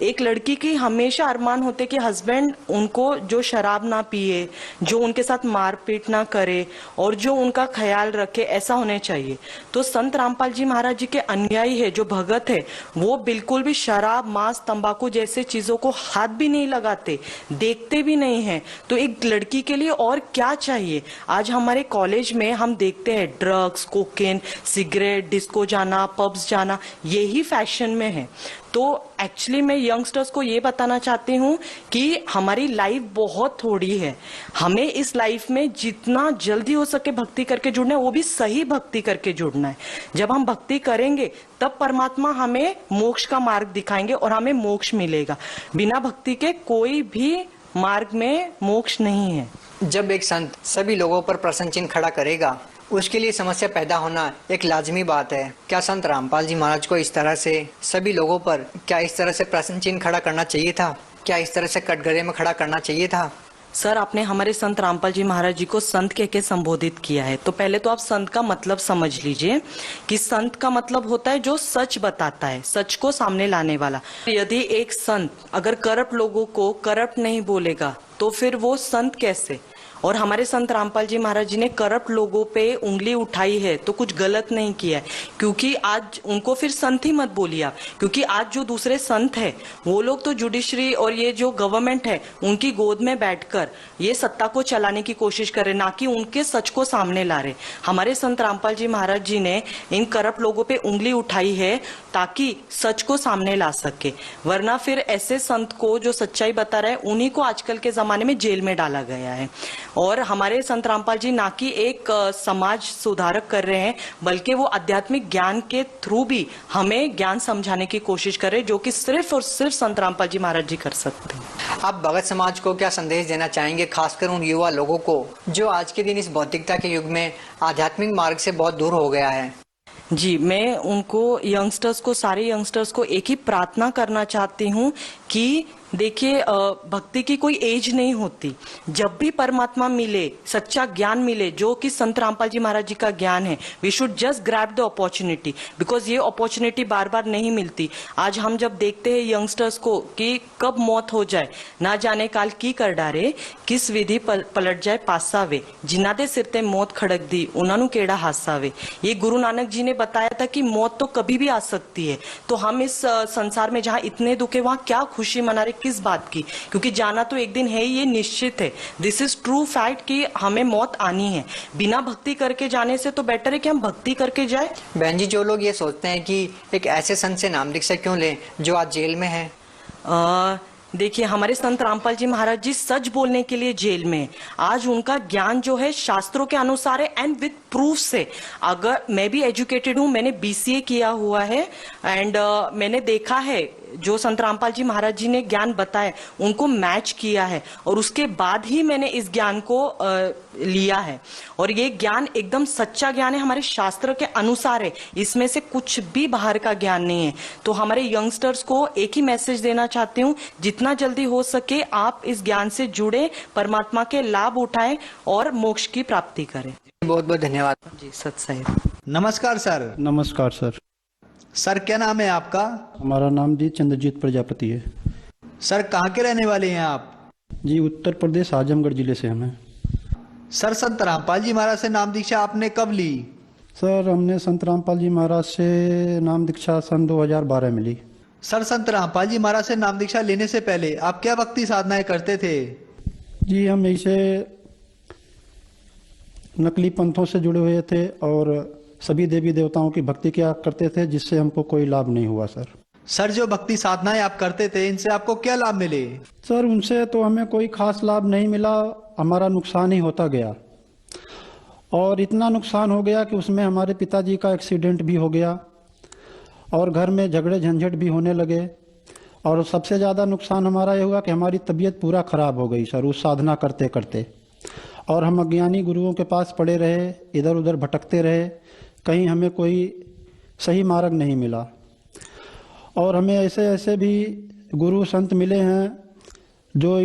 एक लड़की की हमेशा अरमान होते कि हस्बैंड उनको जो शराब ना पिए, जो उनके साथ मारपीट ना करे और जो उनका ख्याल रखे, ऐसा होने चाहिए। तो संत रामपाल जी महाराज जी के अनुयायी है, जो भगत है, वो बिल्कुल भी शराब, मांस, तंबाकू जैसे चीजों को हाथ भी नहीं लगाते, देखते भी नहीं है। तो एक लड़की के लिए और क्या चाहिए। आज हमारे कॉलेज में हम देखते हैं ड्रग्स, कोकेन, सिगरेट, डिस्को जाना, पब्स जाना, यही फैशन में है। तो एक्चुअली मैं यंगस्टर्स को ये बताना चाहती हूँ कि हमारी लाइफ बहुत थोड़ी है, हमें इस लाइफ में जितना जल्दी हो सके भक्ति करके जुड़ना है, वो भी सही भक्ति करके जुड़ना है। जब हम भक्ति करेंगे तब परमात्मा हमें मोक्ष का मार्ग दिखाएंगे और हमें मोक्ष मिलेगा। बिना भक्ति के कोई भी मार्ग में मोक्ष नहीं है। जब एक संत सभी लोगों पर प्रश्न चिन्ह खड़ा करेगा, उसके लिए समस्या पैदा होना एक लाजमी बात है। क्या संत रामपाल जी महाराज को इस तरह से सभी लोगों पर, क्या इस तरह से प्रश्न चिन्ह खड़ा करना चाहिए था? क्या इस तरह से कटघरे में खड़ा करना चाहिए था? सर, आपने हमारे संत रामपाल जी महाराज जी को संत कह के संबोधित किया है, तो पहले तो आप संत का मतलब समझ लीजिए कि संत का मतलब होता है जो सच बताता है, सच को सामने लाने वाला। यदि एक संत अगर करप्ट लोगों को करप्ट नहीं बोलेगा तो फिर वो संत कैसे? और हमारे संत रामपाल जी महाराज जी ने करप्ट लोगों पे उंगली उठाई है तो कुछ गलत नहीं किया है, क्योंकि आज उनको फिर संत ही मत बोलिए आप, क्योंकि आज जो दूसरे संत है वो लोग तो जुडिशरी और ये जो गवर्नमेंट है उनकी गोद में बैठकर ये सत्ता को चलाने की कोशिश कर रहे, ना कि उनके सच को सामने ला रहे। हमारे संत रामपाल जी महाराज जी ने इन करप्ट लोगों पे उंगली उठाई है ताकि सच को सामने ला सके, वरना फिर ऐसे संत को जो सच्चाई बता रहे उन्हीं को आजकल के जमाने में जेल में डाला गया है। और हमारे संत रामपाल जी ना कि एक समाज सुधारक कर रहे हैं, बल्कि वो आध्यात्मिक ज्ञान के थ्रू भी हमें ज्ञान समझाने की कोशिश कर रहे हैं, जो कि सिर्फ और सिर्फ संत रामपाल जी महाराज जी कर सकते हैं। आप भगत समाज को क्या संदेश देना चाहेंगे, खासकर उन युवा लोगों को जो आज के दिन इस भौतिकता के युग में आध्यात्मिक मार्ग से बहुत दूर हो गया है? जी, मैं उनको, यंगस्टर्स को, सारे यंगस्टर्स को एक ही प्रार्थना करना चाहती हूँ कि देखिए, भक्ति की कोई एज नहीं होती। जब भी परमात्मा मिले, सच्चा ज्ञान मिले, जो कि संत रामपाल जी महाराज जी का ज्ञान है, we should just grab the opportunity, because ये अपॉर्चुनिटी बार बार नहीं मिलती। आज हम जब देखते हैं यंगस्टर्स को कि कब मौत हो जाए, ना जाने काल की कर डारे, किस विधि पलट जाए पासावे, जिन्ना दे सिर ते मौत खड़क दी उन्होंने केड़ा हासावे। ये गुरु नानक जी ने बताया था कि मौत तो कभी भी आ सकती है। तो हम इस संसार में जहाँ इतने दुख है वहाँ क्या खुशी मना रहे, किस बात की? क्योंकि जाना तो एक दिन है, ये निश्चित है। दिस इज ट्रू फैक्ट कि हमें मौत आनी है। बिना भक्ति करके जाने से तो बेटर है कि हम भक्ति करके जाए। बहन जी, जो लोग ये सोचते हैं कि एक ऐसे संत से नाम दीक्षा क्यों लें जो आज जेल में है, देखिए, हमारे संत रामपाल जी महाराज जी सच बोलने के लिए जेल में। आज उनका ज्ञान जो है शास्त्रों के अनुसार है एंड विद प्रूफ से। अगर मैं भी एजुकेटेड हूँ, मैंने BCA किया हुआ है एंड मैंने देखा है जो संत रामपाल जी महाराज जी ने ज्ञान बताया उनको मैच किया है और उसके बाद ही मैंने इस ज्ञान को लिया है। और ये ज्ञान एकदम सच्चा ज्ञान है, हमारे शास्त्र के अनुसार है, इसमें से कुछ भी बाहर का ज्ञान नहीं है। तो हमारे यंगस्टर्स को एक ही मैसेज देना चाहती हूँ, जितना जल्दी हो सके आप इस ज्ञान से जुड़े, परमात्मा के लाभ उठाएं और मोक्ष की प्राप्ति करें। बहुत बहुत धन्यवाद जी। सत साहिब। नमस्कार सर। नमस्कार सर। सर, क्या नाम है आपका? हमारा नाम जी चंद्रजीत प्रजापति है। सर, कहाँ के रहने वाले हैं आप? जी, उत्तर प्रदेश, आजमगढ़ जिले से हमें। सर, संत रामपाल जी महाराज से नाम दीक्षा आपने कब ली? सर हमने संत रामपाल जी महाराज से नाम दीक्षा सन 2012 मिली। सर संत रामपाल जी महाराज से नाम दीक्षा लेने से पहले आप क्या भक्ति साधनाएं करते थे? जी हम ऐसे नकली पंथों से जुड़े हुए थे और सभी देवी देवताओं की भक्ति किया करते थे, जिससे हमको कोई लाभ नहीं हुआ सर। सर जो भक्ति साधनाएं आप करते थे इनसे आपको क्या लाभ मिले? सर उनसे तो हमें कोई खास लाभ नहीं मिला, हमारा नुकसान ही होता गया और इतना नुकसान हो गया कि उसमें हमारे पिताजी का एक्सीडेंट भी हो गया और घर में झगड़े झंझट भी होने लगे और सबसे ज़्यादा नुकसान हमारा ये हुआ कि हमारी तबीयत पूरा ख़राब हो गई सर उस साधना करते करते, और हम अज्ञानी गुरुओं के पास पड़े रहे, इधर उधर भटकते रहे, कहीं हमें कोई सही मार्ग नहीं मिला। और हमें ऐसे ऐसे भी गुरु संत मिले हैं जो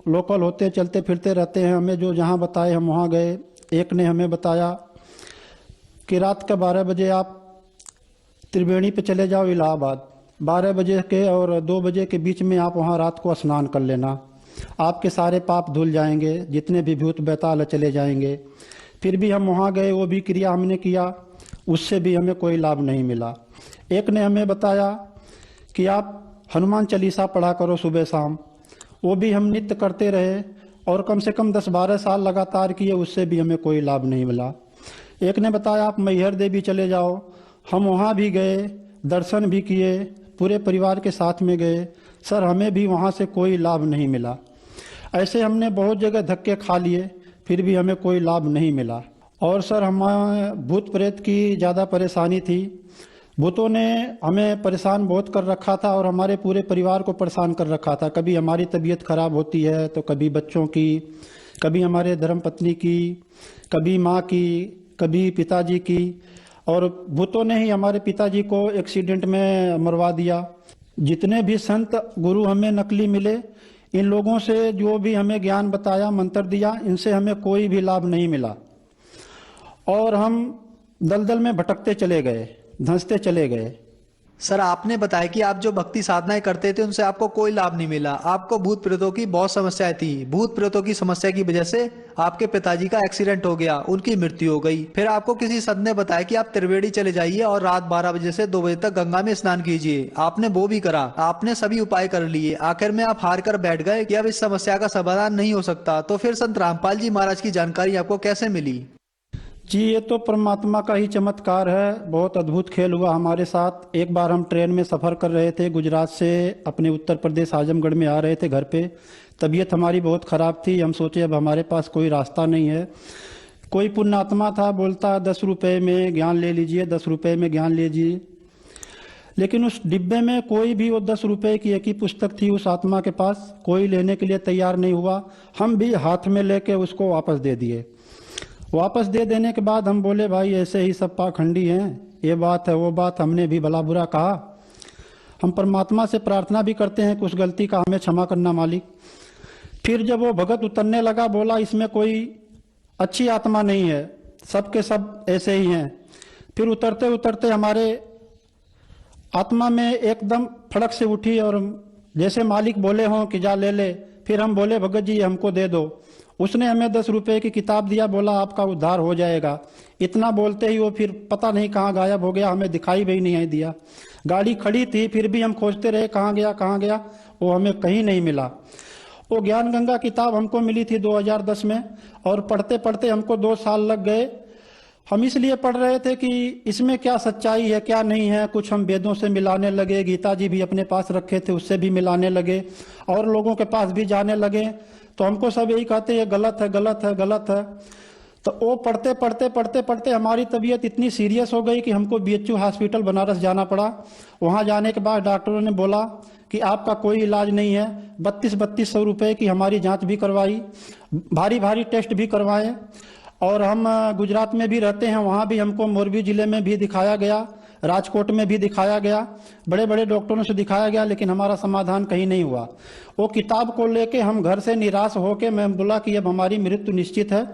लोकल होते चलते फिरते रहते हैं, हमें जो जहाँ बताए हम वहाँ गए। एक ने हमें बताया कि रात के 12 बजे आप त्रिवेणी पे चले जाओ इलाहाबाद, 12 बजे के और 2 बजे के बीच में आप वहाँ रात को स्नान कर लेना, आपके सारे पाप धुल जाएंगे, जितने भी भूत बैताल चले जाएंगे। फिर भी हम वहाँ गए, वो भी क्रिया हमने किया, उससे भी हमें कोई लाभ नहीं मिला। एक ने हमें बताया कि आप हनुमान चालीसा पढ़ा करो सुबह शाम, वो भी हम नित्य करते रहे और कम से कम 10-12 साल लगातार किए, उससे भी हमें कोई लाभ नहीं मिला। एक ने बताया आप मैहर देवी चले जाओ, हम वहाँ भी गए, दर्शन भी किए, पूरे परिवार के साथ में गए, सर हमें भी वहाँ से कोई लाभ नहीं मिला। ऐसे हमने बहुत जगह धक्के खा लिए, फिर भी हमें कोई लाभ नहीं मिला। और सर हमें भूत प्रेत की ज़्यादा परेशानी थी, भूतों ने हमें परेशान बहुत कर रखा था और हमारे पूरे परिवार को परेशान कर रखा था। कभी हमारी तबीयत खराब होती है तो कभी बच्चों की, कभी हमारे धर्मपत्नी की, कभी माँ की, कभी पिताजी की, और भूतों ने ही हमारे पिताजी को एक्सीडेंट में मरवा दिया। जितने भी संत गुरु हमें नकली मिले, इन लोगों से जो भी हमें ज्ञान बताया, मंत्र दिया, इनसे हमें कोई भी लाभ नहीं मिला और हम दलदल में भटकते चले गए, धंसते चले गए। सर आपने बताया कि आप जो भक्ति साधनाएं करते थे उनसे आपको कोई लाभ नहीं मिला, आपको भूत प्रेतों की बहुत समस्याएं थी। भूत प्रेतों की समस्या की वजह से आपके पिताजी का एक्सीडेंट हो गया, उनकी मृत्यु हो गई। फिर आपको किसी संत ने बताया कि आप त्रिवेणी चले जाइए और रात 12 बजे से 2 बजे तक गंगा में स्नान कीजिए। आपने वो भी करा, आपने सभी उपाय कर लिए, आखिर में आप हार कर बैठ गए कि अब इस समस्या का समाधान नहीं हो सकता। तो फिर संत रामपाल जी महाराज की जानकारी आपको कैसे मिली? जी ये तो परमात्मा का ही चमत्कार है, बहुत अद्भुत खेल हुआ हमारे साथ। एक बार हम ट्रेन में सफ़र कर रहे थे, गुजरात से अपने उत्तर प्रदेश आजमगढ़ में आ रहे थे घर पे। तबीयत हमारी बहुत ख़राब थी, हम सोचे अब हमारे पास कोई रास्ता नहीं है। कोई पुण्यात्मा था, बोलता 10 रुपये में ज्ञान ले लीजिए, 10 रुपये में ज्ञान लीजिए। लेकिन उस डिब्बे में कोई भी वो 10 रुपये की एक ही पुस्तक थी उस आत्मा के पास, कोई लेने के लिए तैयार नहीं हुआ। हम भी हाथ में लेके उसको वापस दे दिए। वापस दे देने के बाद हम बोले भाई ऐसे ही सब पाखंडी हैं, ये बात है वो बात, हमने भी भला बुरा कहा। हम परमात्मा से प्रार्थना भी करते हैं कि उस गलती का हमें क्षमा करना मालिक। फिर जब वो भगत उतरने लगा, बोला इसमें कोई अच्छी आत्मा नहीं है, सब के सब ऐसे ही हैं। फिर उतरते उतरते हमारे आत्मा में एकदम फड़क से उठी और जैसे मालिक बोले हों कि जा ले ले। फिर हम बोले भगत जी हमको दे दो। उसने हमें 10 रुपये की किताब दिया, बोला आपका उद्धार हो जाएगा। इतना बोलते ही वो फिर पता नहीं कहाँ गायब हो गया, हमें दिखाई भी नहीं दिया। गाड़ी खड़ी थी, फिर भी हम खोजते रहे कहाँ गया, वो हमें कहीं नहीं मिला। वो ज्ञान गंगा किताब हमको मिली थी 2010 में और पढ़ते पढ़ते हमको 2 साल लग गए। हम इसलिए पढ़ रहे थे कि इसमें क्या सच्चाई है क्या नहीं है। कुछ हम वेदों से मिलाने लगे, गीता जी भी अपने पास रखे थे उससे भी मिलाने लगे और लोगों के पास भी जाने लगे। तो हमको सब यही कहते ये गलत है गलत है गलत है। तो वो पढ़ते पढ़ते पढ़ते पढ़ते हमारी तबीयत इतनी सीरियस हो गई कि हमको BHU हॉस्पिटल बनारस जाना पड़ा। वहाँ जाने के बाद डॉक्टरों ने बोला कि आपका कोई इलाज नहीं है। 3200 रुपये की हमारी जांच भी करवाई, भारी भारी टेस्ट भी करवाए। और हम गुजरात में भी रहते हैं, वहाँ भी हमको मोरबी जिले में भी दिखाया गया, राजकोट में भी दिखाया गया, बड़े बड़े डॉक्टरों से दिखाया गया, लेकिन हमारा समाधान कहीं नहीं हुआ। वो किताब को लेके हम घर से निराश होके, मैं बोला कि अब हमारी मृत्यु निश्चित है।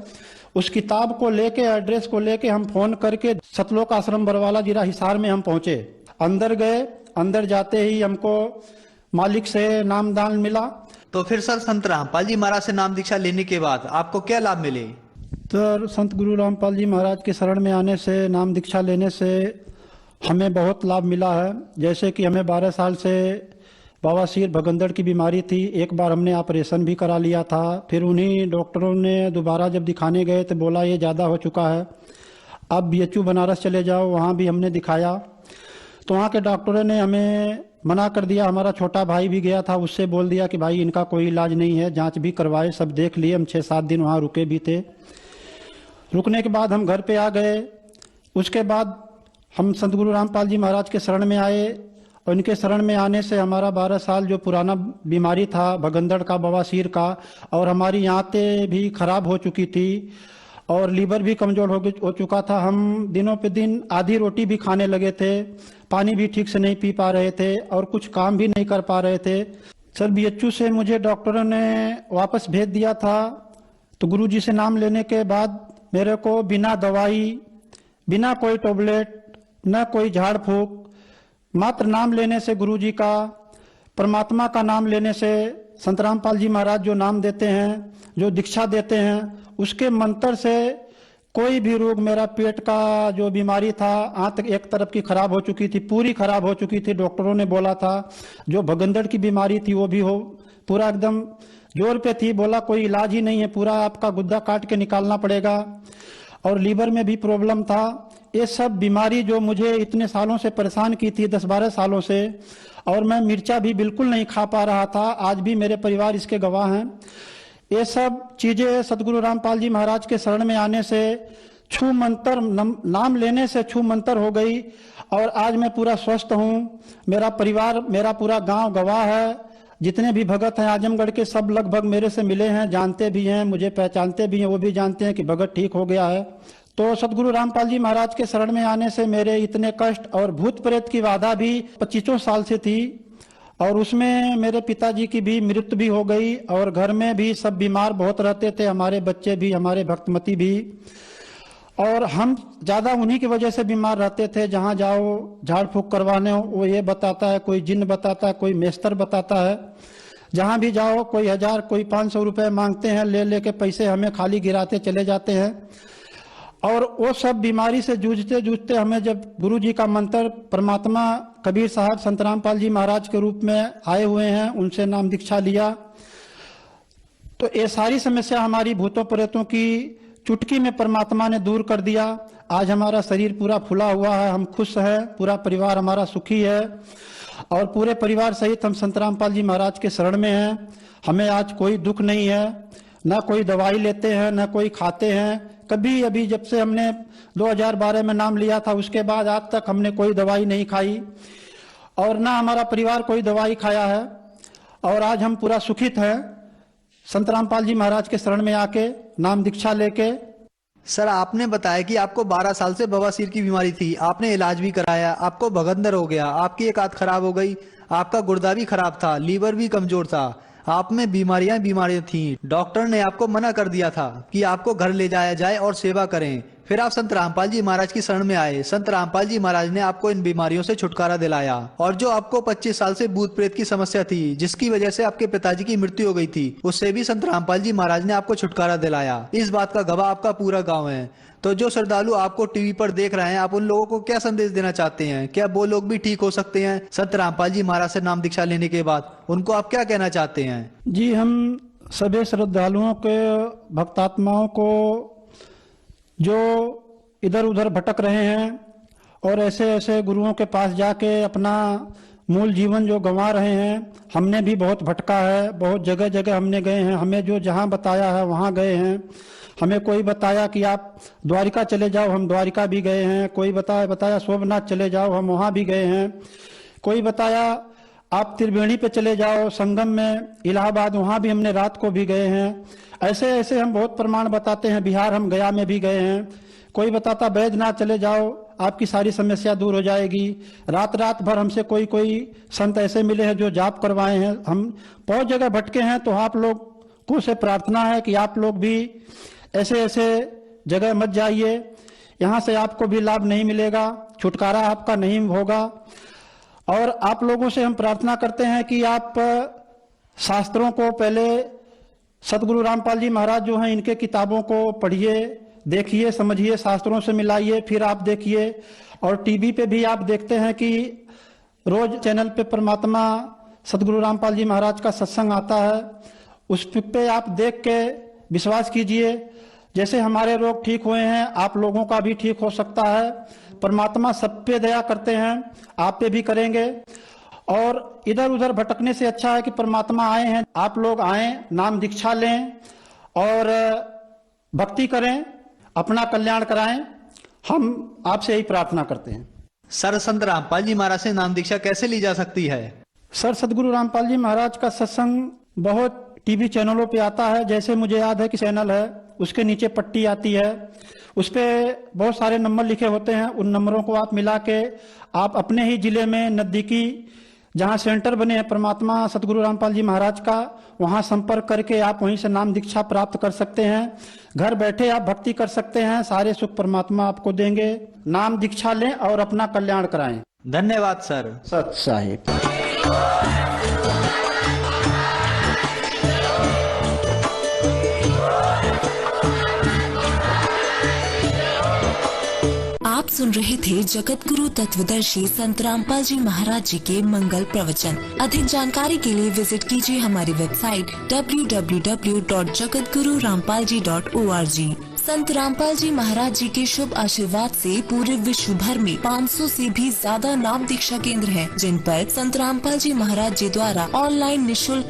उस किताब को लेके, एड्रेस को लेके हम फोन करके सतलोक आश्रम बरवाला जिला हिसार में हम पहुंचे। अंदर गए, अंदर जाते ही हमको मालिक से नामदान मिला। तो फिर सर संत रामपाल जी महाराज से नाम दीक्षा लेने के बाद आपको क्या लाभ मिले? तो संत गुरु रामपाल जी महाराज के शरण में आने से, नाम दीक्षा लेने से हमें बहुत लाभ मिला है। जैसे कि हमें 12 साल से बवासीर भगंदड़ की बीमारी थी। एक बार हमने ऑपरेशन भी करा लिया था। फिर उन्हीं डॉक्टरों ने दोबारा जब दिखाने गए तो बोला ये ज़्यादा हो चुका है, अब BHU बनारस चले जाओ। वहाँ भी हमने दिखाया तो वहाँ के डॉक्टरों ने हमें मना कर दिया। हमारा छोटा भाई भी गया था, उससे बोल दिया कि भाई इनका कोई इलाज नहीं है, जांच भी करवाए, सब देख लिए। हम 6-7 दिन वहाँ रुके भी थे। रुकने के बाद हम घर पे आ गए। उसके बाद हम संत गुरु रामपाल जी महाराज के शरण में आए और इनके शरण में आने से हमारा 12 साल जो पुराना बीमारी था भगंदड़ का, बवासीर का, और हमारी आंतें भी खराब हो चुकी थी और लीवर भी कमजोर हो चुका था। हम दिनों पे दिन आधी रोटी भी खाने लगे थे, पानी भी ठीक से नहीं पी पा रहे थे और कुछ काम भी नहीं कर पा रहे थे। सर BHU से मुझे डॉक्टरों ने वापस भेज दिया था। तो गुरुजी से नाम लेने के बाद मेरे को बिना दवाई, बिना कोई टैबलेट, न कोई झाड़ फूक, मात्र नाम लेने से गुरुजी का, परमात्मा का नाम लेने से, संत रामपाल जी महाराज जो नाम देते हैं, जो दीक्षा देते हैं, उसके मंत्र से कोई भी रोग, मेरा पेट का जो बीमारी था, आंत एक तरफ की खराब हो चुकी थी, पूरी खराब हो चुकी थी। डॉक्टरों ने बोला था जो भगंदड़ की बीमारी थी वो भी हो पूरा एकदम जोर पे थी। बोला कोई इलाज ही नहीं है, पूरा आपका गुद्दा काट के निकालना पड़ेगा। और लीवर में भी प्रॉब्लम था। ये सब बीमारी जो मुझे इतने सालों से परेशान की थी, 10-12 सालों से, और मैं मिर्चा भी बिल्कुल नहीं खा पा रहा था। आज भी मेरे परिवार इसके गवाह हैं। ये सब चीजें सदगुरु रामपाल जी महाराज के शरण में आने से, छू मंत्र, नाम लेने से छू मंत्र हो गई और आज मैं पूरा स्वस्थ हूँ। मेरा परिवार, मेरा पूरा गांव गवाह है। जितने भी भगत हैं आजमगढ़ के, सब लगभग मेरे से मिले हैं, जानते भी हैं, मुझे पहचानते भी हैं। वो भी जानते हैं कि भगत ठीक हो गया है। तो सदगुरु रामपाल जी महाराज के शरण में आने से मेरे इतने कष्ट और भूत प्रेत की बाधा भी 25 साल से थी और उसमें मेरे पिताजी की भी मृत्यु भी हो गई और घर में भी सब बीमार बहुत रहते थे, हमारे बच्चे भी, हमारे भक्तमती भी, और हम ज्यादा उन्हीं की वजह से बीमार रहते थे। जहां जाओ झाड़ फूक करवाने हो, वो ये बताता है, कोई जिन्न बताता है, कोई मेस्तर बताता है। जहां भी जाओ कोई 1000, कोई 500 रुपए मांगते हैं, ले लेके पैसे हमें खाली गिराते चले जाते हैं। और वो सब बीमारी से जूझते जूझते हमें जब गुरु जी का मंत्र, परमात्मा कबीर साहब संत रामपाल जी महाराज के रूप में आए हुए हैं, उनसे नाम दीक्षा लिया, तो ये सारी समस्या हमारी भूतों प्रेतों की चुटकी में परमात्मा ने दूर कर दिया। आज हमारा शरीर पूरा फुला हुआ है, हम खुश हैं, पूरा परिवार हमारा सुखी है और पूरे परिवार सहित हम संत रामपाल जी महाराज के शरण में हैं। हमें आज कोई दुख नहीं है, न कोई दवाई लेते हैं, न कोई खाते हैं। कभी अभी जब से हमने 2012 में नाम लिया था उसके बाद आज तक हमने कोई दवाई नहीं खाई और ना हमारा परिवार कोई दवाई खाया है और आज हम पूरा सुखित हैं संत रामपाल जी महाराज के शरण में आके नाम दीक्षा लेके। सर, आपने बताया कि आपको 12 साल से बवासीर की बीमारी थी, आपने इलाज भी कराया, आपको भगंदर हो गया, आपकी एक आंत खराब हो गई, आपका गुर्दा भी खराब था, लीवर भी कमजोर था, आप में बीमारियां थी। डॉक्टर ने आपको मना कर दिया था कि आपको घर ले जाया जाए और सेवा करें। फिर आप संत रामपाल जी महाराज की शरण में आए। संत रामपाल जी महाराज ने आपको इन बीमारियों से छुटकारा दिलाया और जो आपको 25 साल से भूत प्रेत की समस्या थी, जिसकी वजह से आपके पिताजी की मृत्यु हो गई थी, उससे भी संत रामपाल जी महाराज ने आपको छुटकारा दिलाया। इस बात का गवाह आपका पूरा गाँव है। तो जो श्रद्धालु आपको टीवी पर देख रहे हैं, आप उन लोगों को क्या संदेश देना चाहते हैं? क्या वो लोग भी ठीक हो सकते हैं संत रामपाल जी महाराज से नाम दीक्षा लेने के बाद? उनको आप क्या कहना चाहते हैं? जी, हम सभी श्रद्धालुओं के, भक्तात्माओं को जो इधर उधर भटक रहे हैं और ऐसे ऐसे गुरुओं के पास जाके अपना मूल जीवन जो गंवा रहे हैं, हमने भी बहुत भटका है, बहुत जगह जगह हमने गए हैं। हमें जो जहां बताया है वहां गए हैं। हमें कोई बताया कि आप द्वारिका चले जाओ, हम द्वारिका भी गए हैं। कोई बताया सोमनाथ चले जाओ, हम वहां भी गए हैं। कोई बताया आप त्रिवेणी पे चले जाओ, संगम में, इलाहाबाद, वहां भी हमने रात को भी गए हैं। ऐसे ऐसे हम बहुत प्रमाण बताते हैं। बिहार हम गया में भी गए हैं। कोई बताता बैद्यनाथ चले जाओ, आपकी सारी समस्या दूर हो जाएगी। रात रात भर हमसे कोई संत ऐसे मिले हैं जो जाप करवाए हैं। हम बहुत जगह भटके हैं, तो आप लोग को से प्रार्थना है कि आप लोग भी ऐसे ऐसे जगह मत जाइए। यहाँ से आपको भी लाभ नहीं मिलेगा, छुटकारा आपका नहीं होगा। और आप लोगों से हम प्रार्थना करते हैं कि आप शास्त्रों को पहले सतगुरु रामपाल जी महाराज जो हैं, इनके किताबों को पढ़िए, देखिए, समझिए, शास्त्रों से मिलाइए, फिर आप देखिए। और टीवी पे भी आप देखते हैं कि रोज चैनल पे परमात्मा सतगुरु रामपाल जी महाराज का सत्संग आता है, उस पे आप देख के विश्वास कीजिए। जैसे हमारे रोग ठीक हुए हैं, आप लोगों का भी ठीक हो सकता है। परमात्मा सब पे दया करते हैं, आप पे भी करेंगे। और इधर उधर भटकने से अच्छा है कि परमात्मा आए हैं, आप लोग आए, नाम दीक्षा लें और भक्ति करें, अपना कल्याण कराएं। हम आपसे यही प्रार्थना करते हैं। सर, संत रामपाल जी महाराज से नाम दीक्षा कैसे ली जा सकती है? सर, सतगुरु रामपाल जी महाराज का सत्संग बहुत टीवी चैनलों पे आता है। जैसे मुझे याद है कि चैनल है, उसके नीचे पट्टी आती है, उस पे बहुत सारे नंबर लिखे होते हैं। उन नंबरों को आप मिला के आप अपने ही जिले में नजदीकी जहां सेंटर बने हैं परमात्मा सतगुरु रामपाल जी महाराज का, वहां संपर्क करके आप वहीं से नाम दीक्षा प्राप्त कर सकते हैं। घर बैठे आप भक्ति कर सकते हैं, सारे सुख परमात्मा आपको देंगे। नाम दीक्षा लें और अपना कल्याण कराएं। धन्यवाद सर। सत साहिब। आप सुन रहे थे जगत गुरु तत्वदर्शी संत रामपाल जी महाराज जी के मंगल प्रवचन। अधिक जानकारी के लिए विजिट कीजिए हमारी वेबसाइट www.jagatgururampalji.org। संत रामपाल जी महाराज जी के शुभ आशीर्वाद से पूरे विश्व भर में 500 से भी ज्यादा नाम दीक्षा केंद्र हैं, जिन पर संत रामपाल जी महाराज जी द्वारा ऑनलाइन निःशुल्क